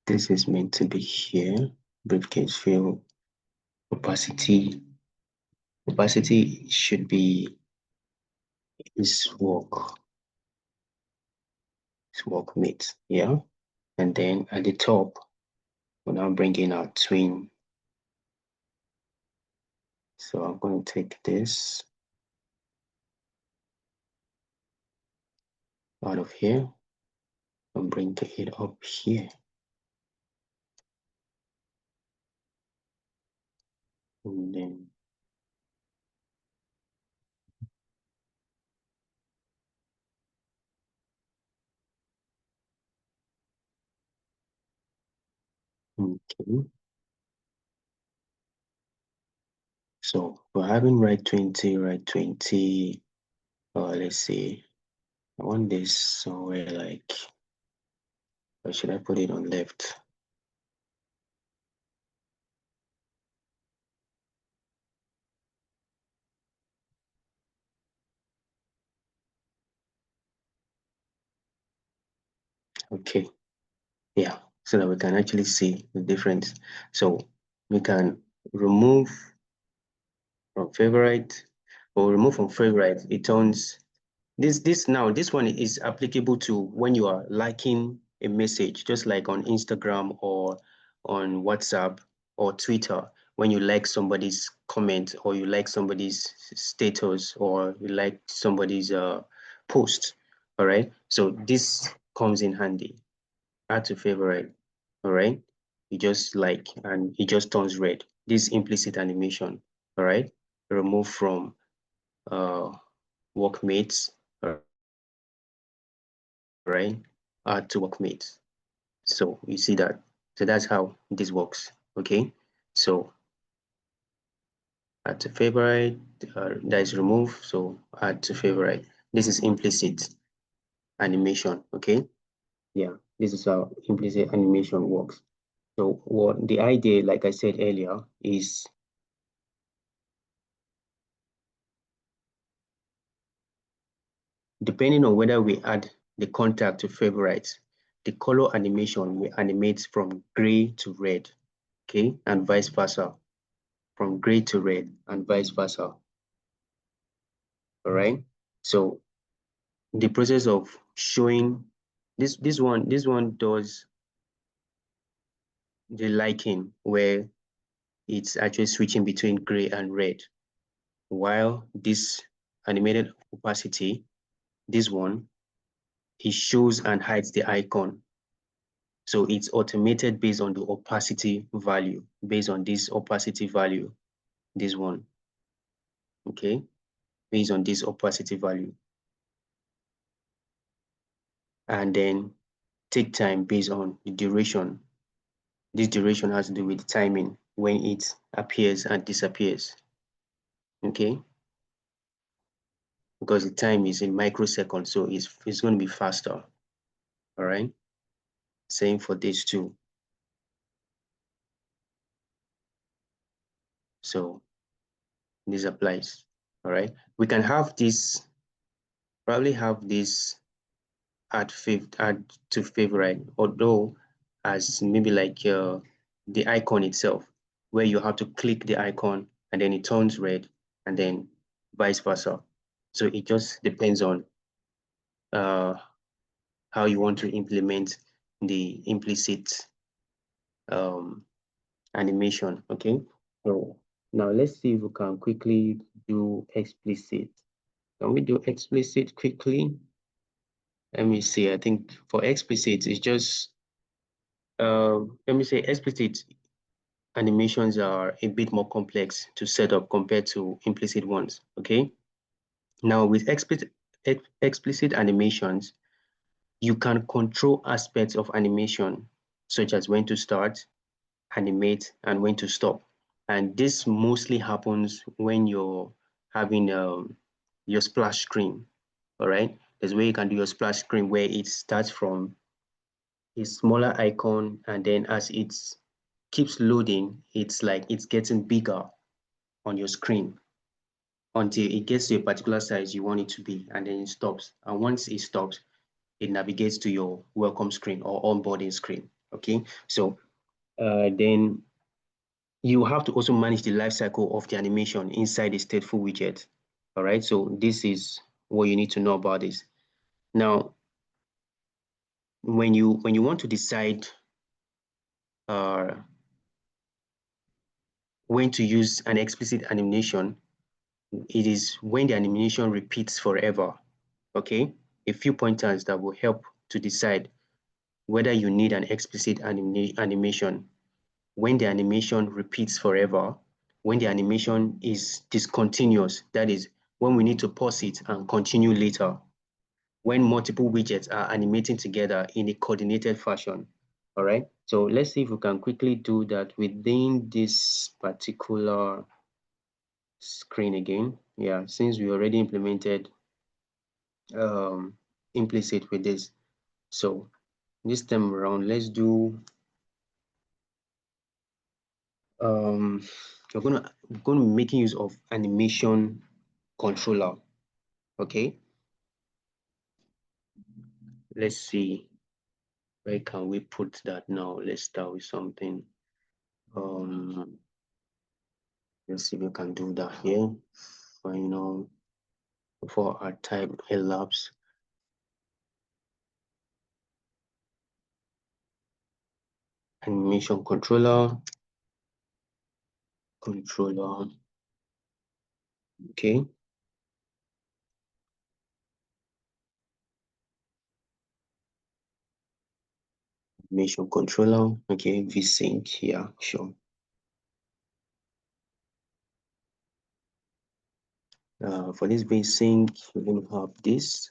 this is meant to be here. Briefcase fill opacity. Opacity should be this workmate, yeah. And then at the top, we're now bringing our twin. So I'm going to take this out of here and bring it up here. And then okay. So we're having right 20, right 20. Let's see. I want this somewhere like, or should I put it on left? Okay. Yeah. So that we can actually see the difference. So we can remove from favorite or remove from favorite. It turns this one is applicable to when you are liking a message, just like on Instagram or on WhatsApp or Twitter. when you like somebody's comment, or you like somebody's status, or you like somebody's post. All right. So this comes in handy. Add to favorite. All right. You just like, and it just turns red. This implicit animation. All right. Remove from workmates. All right. Add to workmates. So you see that. So that's how this works. Okay. So add to favorite, that is remove. So add to favorite. This is implicit animation. Okay. Yeah. This is how implicit animation works. So what the idea, like I said earlier, is depending on whether we add the contact to favorites, the color animation will animate from gray to red, okay, and vice versa, from gray to red and vice versa. All right. So the process of showing this one does the liking where it's actually switching between gray and red, while this animated opacity, this one, it shows and hides the icon. So it's automated based on the opacity value, based on this opacity value, this one, okay, based on this opacity value. And then take time based on the duration. This duration has to do with the timing when it appears and disappears, okay? Because the time is in microseconds, so it's going to be faster, all right? Same for this too. So this applies, all right? We can have this, probably have this add to favorite, although as maybe like the icon itself, where you have to click the icon and then it turns red, and then vice versa. So it just depends on uh, how you want to implement the implicit um, animation. Okay. So now let's see if we can quickly do explicit. Can we do explicit quickly? Let me see. I think for explicit, it's just let me say explicit animations are a bit more complex to set up compared to implicit ones. Okay. Now with explicit animations, you can control aspects of animation, such as when to start, animate, and when to stop. And this mostly happens when you're having your splash screen. All right. There's where you can do your splash screen where it starts from a smaller icon, and then as it keeps loading, it's like it's getting bigger on your screen until it gets to a particular size you want it to be, and then it stops. And once it stops, it navigates to your welcome screen or onboarding screen. Okay, so then you have to also manage the life cycle of the animation inside the stateful widget. All right, so this is what you need to know about this. Now, when you want to decide uh, when to use an explicit animation, it is when the animation repeats forever. Okay, a few pointers that will help to decide whether you need an explicit animation. When the animation repeats forever, when the animation is discontinuous, that is, when we need to pause it and continue later, when multiple widgets are animating together in a coordinated fashion. All right, so let's see if we can quickly do that within this particular screen again. Yeah, since we already implemented implicit with this. So this time around, let's do we're gonna be making use of animation controller. Okay, let's see, where can we put that now? Let's start with something. Um, let's see if we can do that here. Final before our time elapse. Animation controller. controller. Okay. Animation controller. Okay, vsync. Yeah, sure. For this vsync, we're going to have this.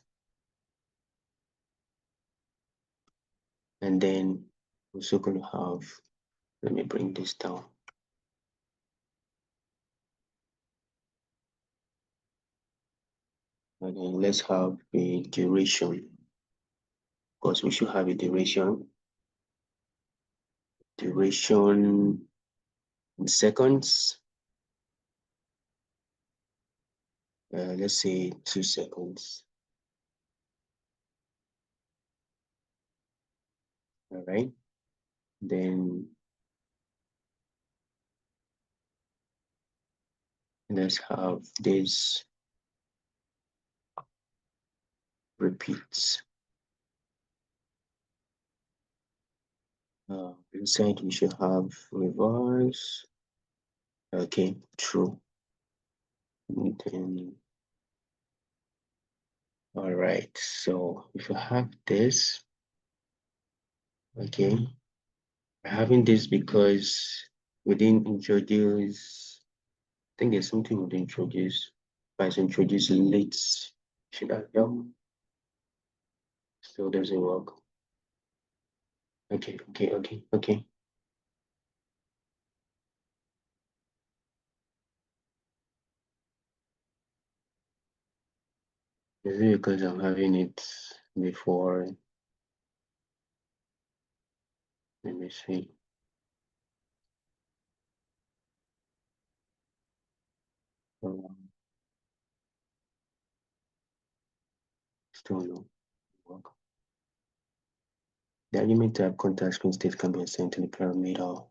And then we're also going to have, let me bring this down. And then let's have a duration, because we should have a duration. Duration in seconds. Let's say 2 seconds. All right. Then let's have this repeats. Inside we should have reverse. Okay, true. And then, all right. So if you have this, okay, we're having this because we didn't introduce. I think there's something we didn't introduce. But it's introduced late. Should I help? Still doesn't work. Okay. Is it because I'm having it before? Let me see. Still no work. The element type contact screen state can be assigned to the parameter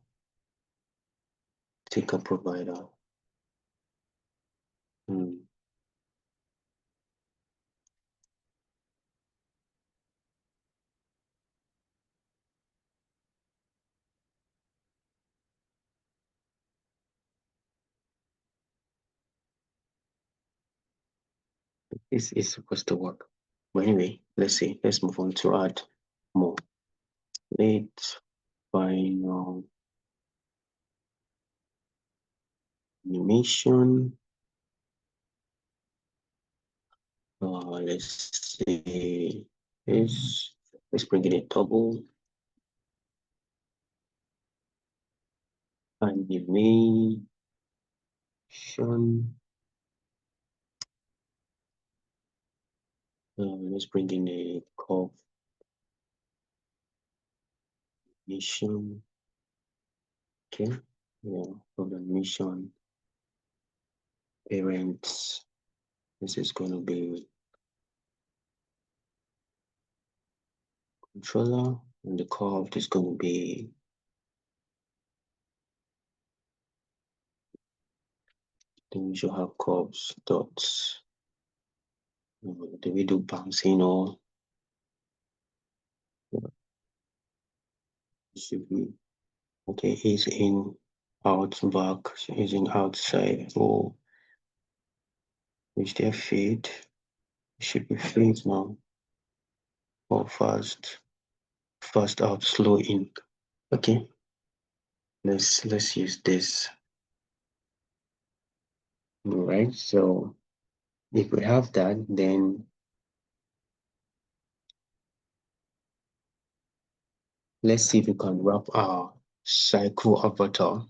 ticker provider. This is supposed to work. But anyway, let's see. Let's move on to add more. Late final animation. Let's see this. Let's bring in a double animation. Let's bring in a curve animation. Okay. Yeah, curve animation. Parents. This is going to be controller, and the curve is going to be then we should have curves dots. Do we do bouncing or should we? Okay, he's in, out, back, he's in outside. Oh, is there fade? Should be fade now. Or fast, fast out, slow in. Okay, let's use this. All right, so if we have that, then let's see if we can wrap our cycle avatar.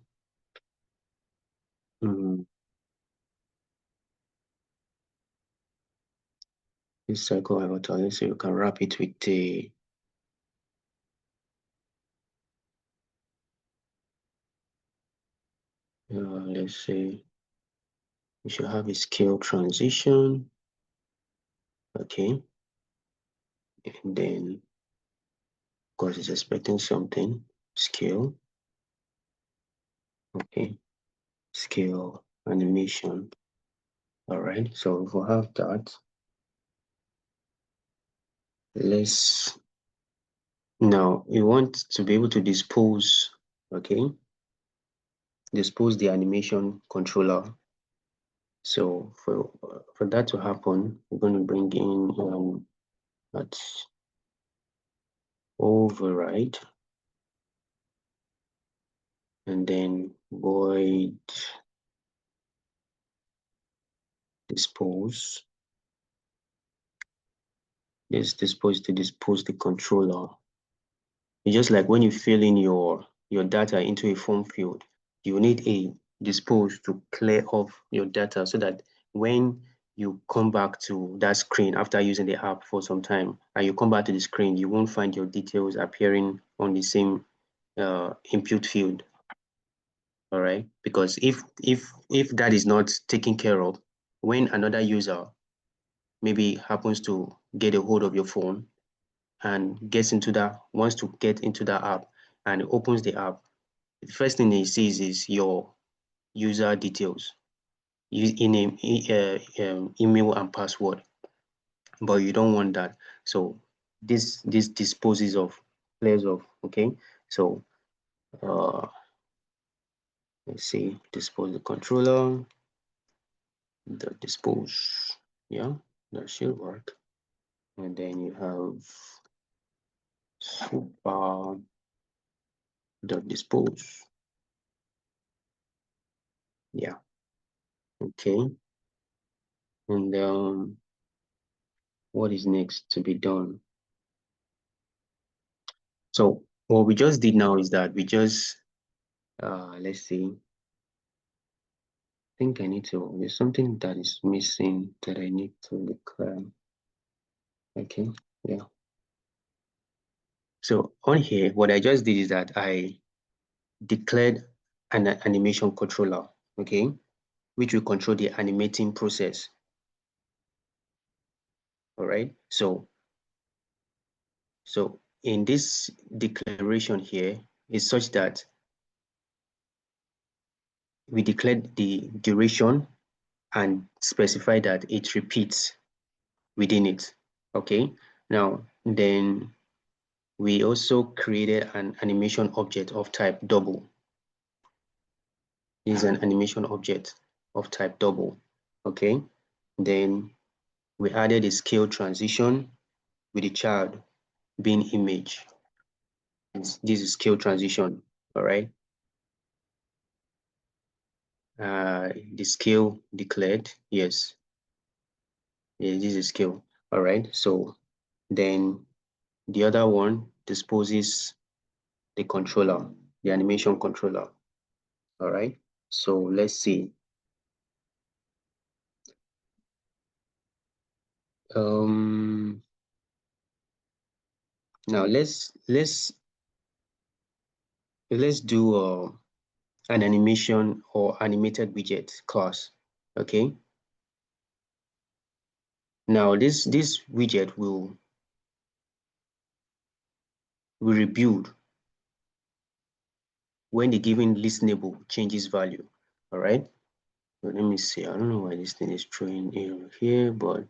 This cycle avatar, let's see if we can wrap it with a let's say we should have a scale transition. Okay, and then of course it's expecting something. Scale. Okay, scale animation. All right, so if we have that, let's now we want to be able to dispose. Okay, dispose the animation controller. So for that to happen, we're going to bring in that override, and then void dispose. This dispose to dispose the controller. It's just like when you fill in your data into a form field, you need a dispose to clear off your data so that when you come back to that screen after using the app for some time and you come back to the screen, you won't find your details appearing on the same input field. All right, because if that is not taken care of, when another user maybe happens to get a hold of your phone and wants to get into that app and opens the app, the first thing he sees is your user details, email and password. But you don't want that. So this disposes of, clears off. Okay. So let's see, dispose the controller, the dispose. Yeah, that should work. And then you have super the dispose. Yeah. Okay. And what is next to be done? So what we just did now is that we just let's see. I think I need to. There's something that is missing that I need to declare. Okay. Yeah. So on here, what I just did is that I declared an animation controller. Okay, which will control the animating process. All right. So in this declaration here is such that we declared the duration and specify that it repeats within it. Okay. Now, then we also created an animation object of type double. This is an animation object of type double. Okay. Then we added a scale transition with the child being image. This is scale transition. All right. The scale declared, yes. Yeah, this is scale. All right. So then the other one disposes the controller, the animation controller. All right. So let's see. Now let's do an animation or animated widget class. Okay. Now this widget will rebuild when the given listenable changes value. All right. So let me see. I don't know why this thing is throwing error here, but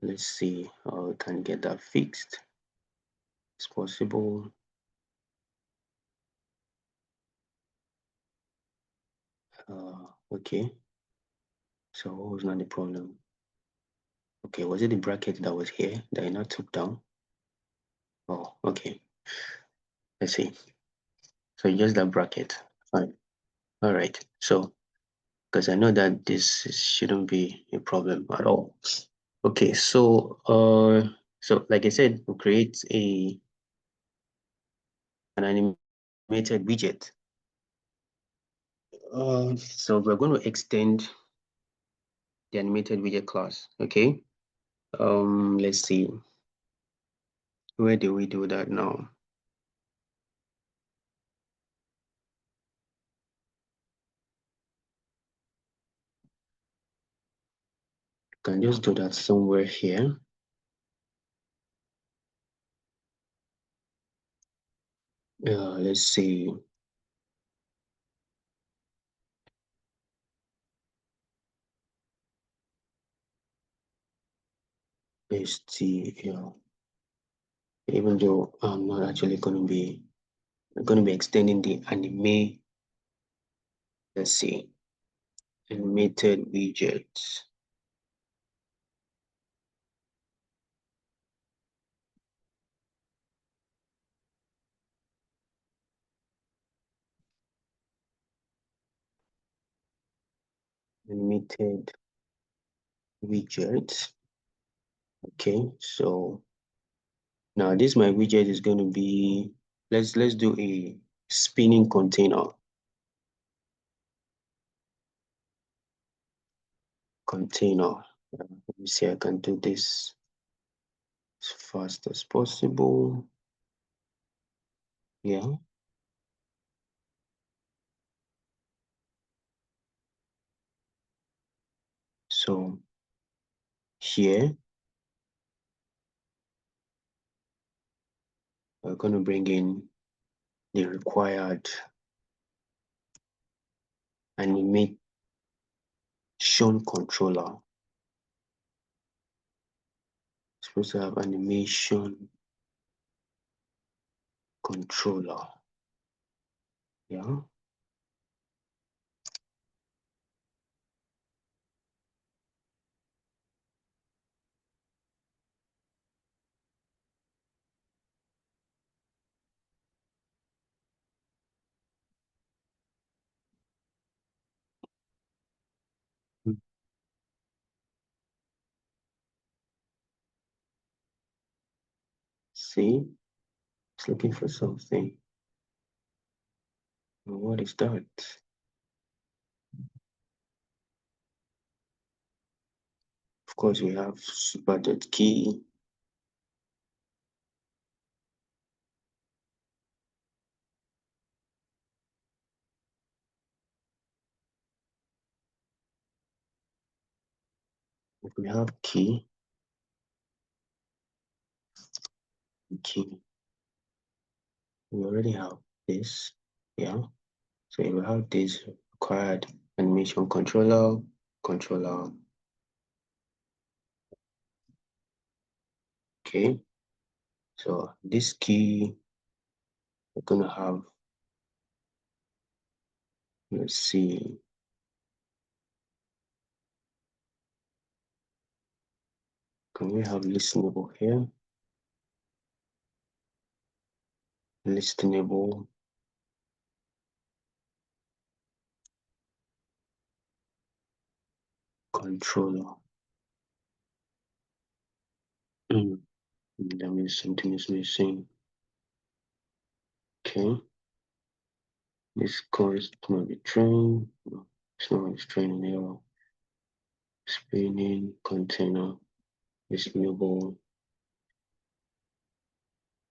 let's see how we can get that fixed. It's possible. Okay. So what was not the problem? Okay, was it the bracket that was here that I now took down? Oh, okay. Let's see. So just that bracket. Fine. All right. So because I know that this shouldn't be a problem at all. Okay, so like I said, we'll create an animated widget. So we're going to extend the animated widget class. Okay. Let's see. Where do we do that now? Can just do that somewhere here. Let's see. HTML. Even though I'm not actually going to be extending the let's see, animated widgets. Animated widgets. Okay, so now this my widget is going to be, let's do a spinning container. Let me see, I can do this as fast as possible. Yeah. So here we're going to bring in the required animation controller. It's supposed to have animation controller. Yeah. See, it's looking for something. What is that? Of course, we have super.key. If we have key, we already have this. Yeah. So if we have this required animation controller. Okay. So this key, we're gonna have, let's see. Can we have listenable here? Listenable controller. That means something is missing. Okay. This course might be trained. No, it's not it's training error. Spinning container. Listenable.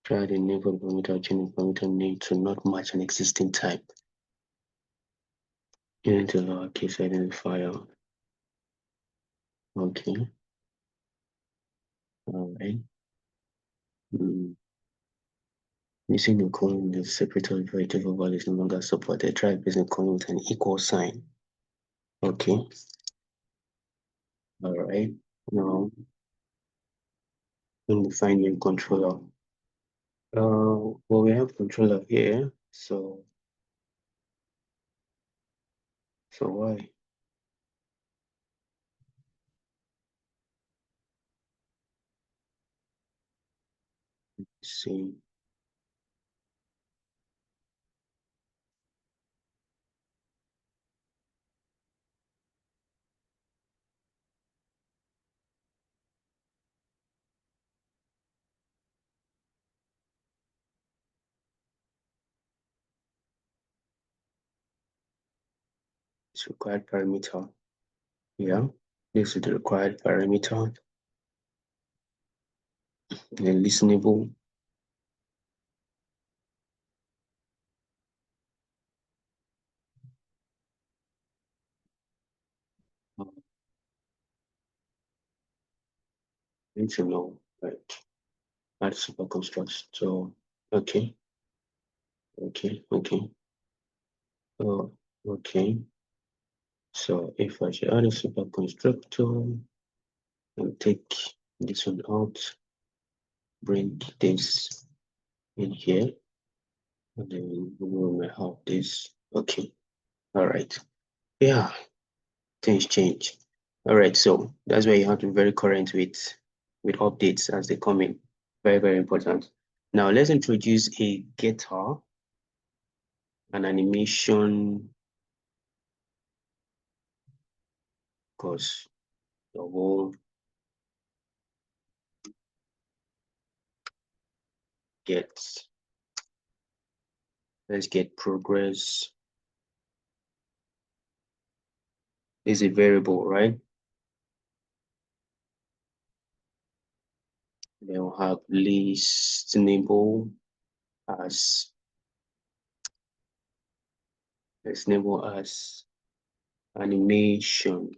Try the name of the parameter, change parameter name to not match an existing type. Unit a lowercase identifier. Okay. All right. Using the colon with separated variable value is no longer supported. Try placing colon with an equal sign. Okay. All right. Now, when we find new controller, well, we have controller here. So why? Let's see. It's required parameter. Yeah. This is the required parameter. The listenable. I need to know, like, add super constructs. So, okay. Oh, okay. So if I should add a super constructor and take this one out, bring this in here, and then we will have this. Okay. All right. Yeah, things change. All right, so that's why you have to be very current with updates as they come in. Very, very important. Now let's introduce a getter, an animation, because the whole get, let's get progress is a variable, right? Then we'll have listenable as listenable as animation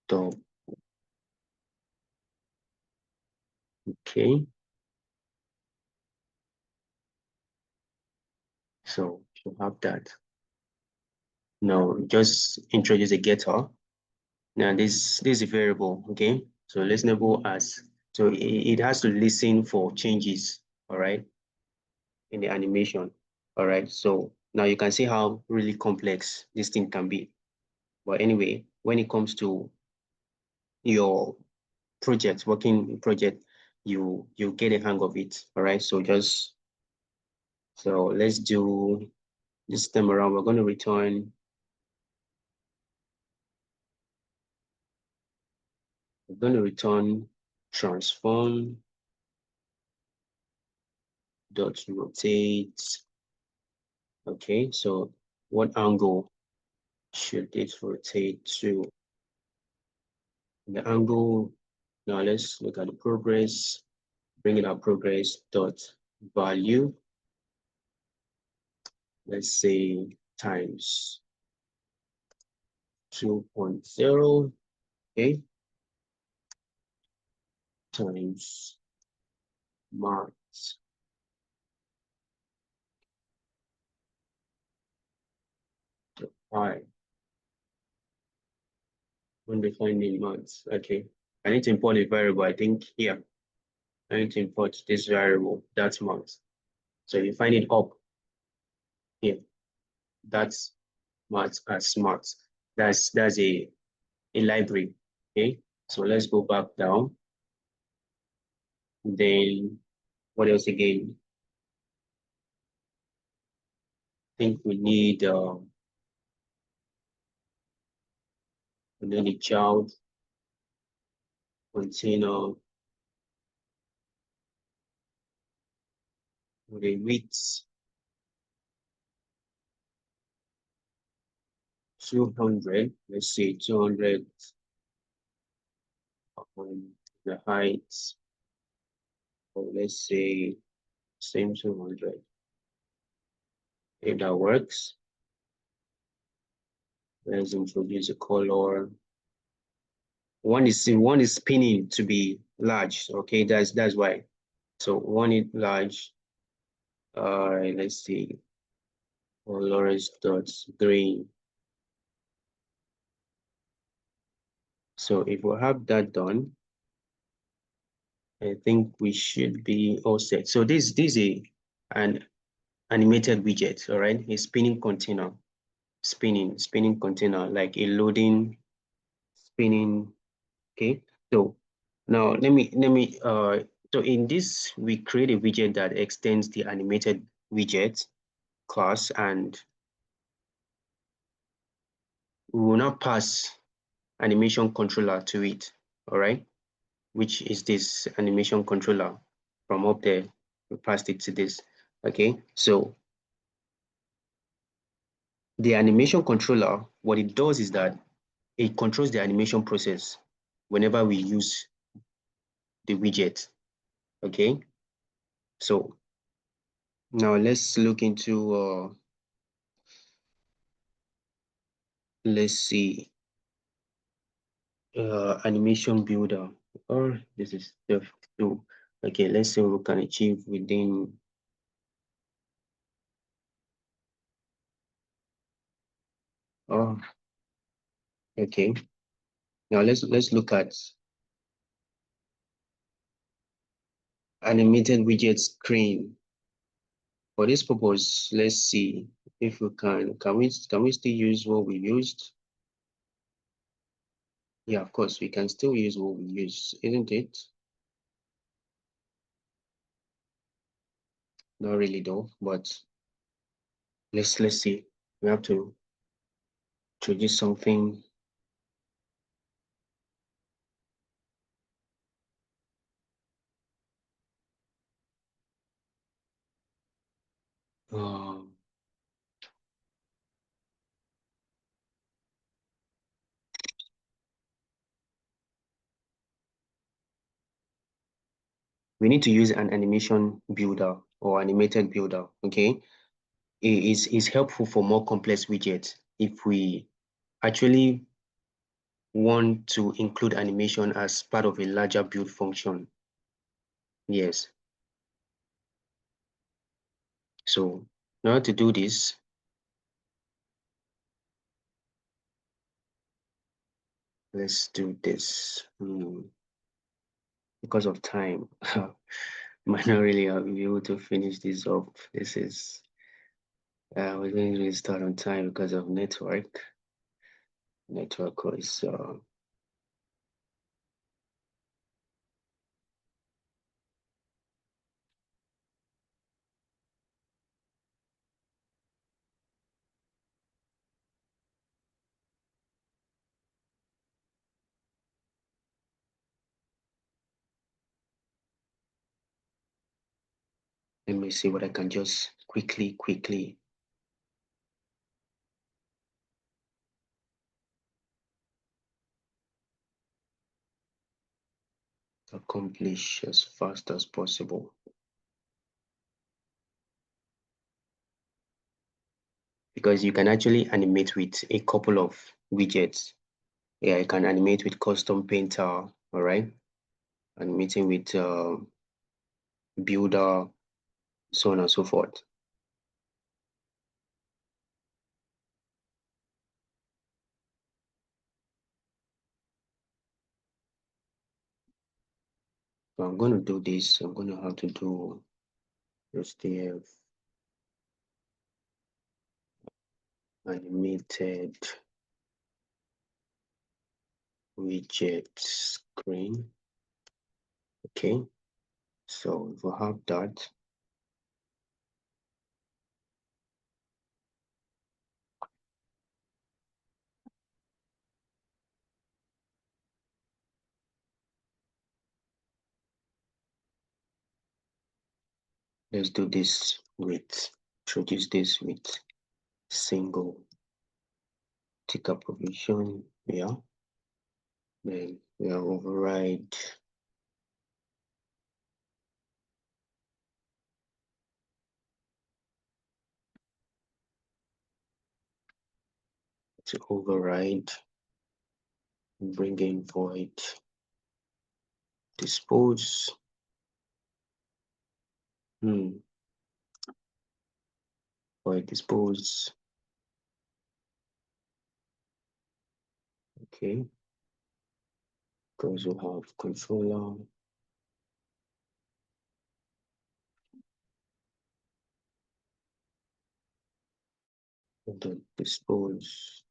dot okay. So you have that. Now just introduce a getter. Now this is a variable, okay? So listenable as so it has to listen for changes, all right, in the animation. All right. So now you can see how really complex this thing can be. But anyway, when it comes to your project, working project, you get a hang of it. All right. So let's do this time around. We're going to return transform dot rotate. Okay, so what angle should it rotate to? The angle, now let's look at the progress, bring in our progress dot value, let's say times 2.0, okay, times marks I when defining marks. Okay, I need to import a variable, I think here. I need to import this variable, that's marks. So you find it up here, that's marks as marks. That's a library. Okay, so let's go back down. Then what else again? I think we need a child container with a width 200. Let's say 200 on the height, or let's say same 200. If that works, let's introduce a color. One is spinning to be large. Okay, that's why. So one is large. Let's see, colors dot green. So if we have that done, I think we should be all set. So this is an animated widget, all right? A spinning container, spinning container, like a loading spinning. Okay. So now so in this we create a widget that extends the animated widget class, and we will now pass animation controller to it, all right? Which is this animation controller from up there. We passed it to this. Okay, so the animation controller, what it does is that it controls the animation process whenever we use the widget. Okay, so now let's look into let's see animation builder, or this is step 2. Okay, let's see what we can achieve within. Oh, okay. Now let's look at animated widget screen. For this purpose, let's see if we can we still use what we used? Yeah, of course, we can still use what we use, isn't it? Not really though, but let's see. We have to introduce something. Um, we need to use an animation builder or animated builder. Okay, is helpful for more complex widgets. If we actually want to include animation as part of a larger build function, yes. So in order to do this, let's do this. Because of time, might not really be able to finish this up. This is we didn't really start on time because of network. Network is let me see what I can just quickly accomplish as fast as possible. Because you can actually animate with a couple of widgets. Yeah, you can animate with custom painter, all right? Animating with builder, so on and so forth. So I'm going to do this. I'm going to have to do STF animated widget screen. Okay, so if we have that, let's do this with, introduce this with single ticker provision. Yeah, then we have override to override, bring in void dispose. Void dispose. Okay, because we have controller. The dispose.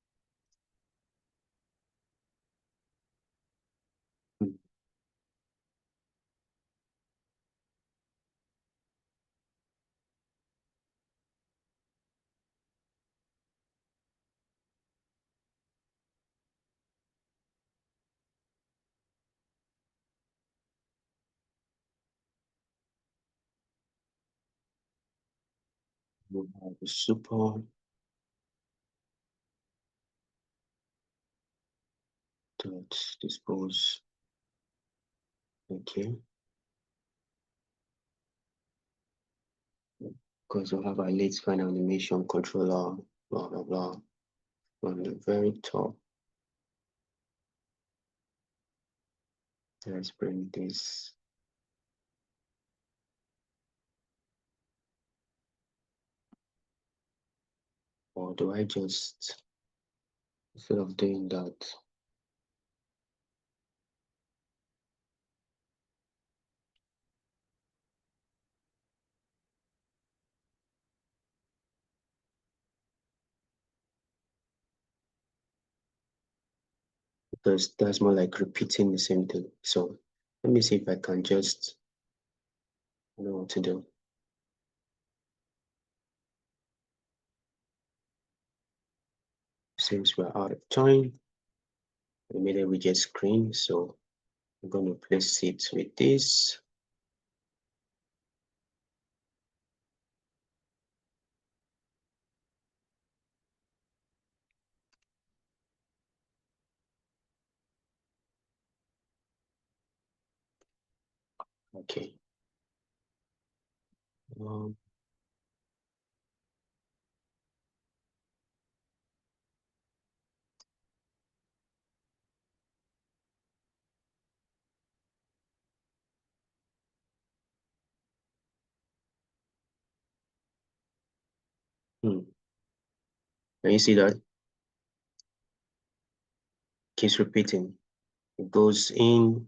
We have the super dot dispose. Okay, because we have a late final animation controller, blah blah blah. On the very top, let's bring this. Or do I just, instead of doing that, because that's more like repeating the same thing. So let me see if I can just know what to do. Since we're out of time, we made a widget screen, so I'm going to place it with this. Okay. Um, Can you see that? Keeps repeating. It goes in,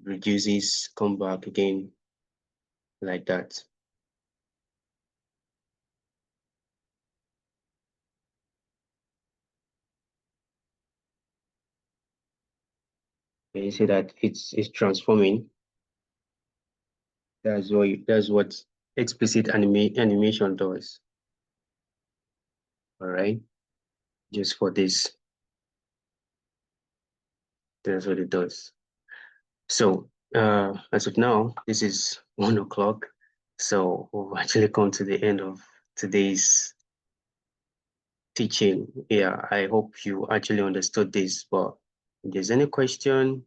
reduces, come back again, like that. Can you see that it's transforming? That's what explicit animation does. All right, just for this, that's what it does. So as of now, this is 1 o'clock. So we've actually come to the end of today's teaching. Yeah, I hope you actually understood this, but if there's any question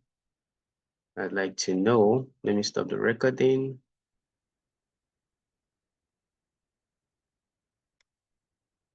I'd like to know, let me stop the recording.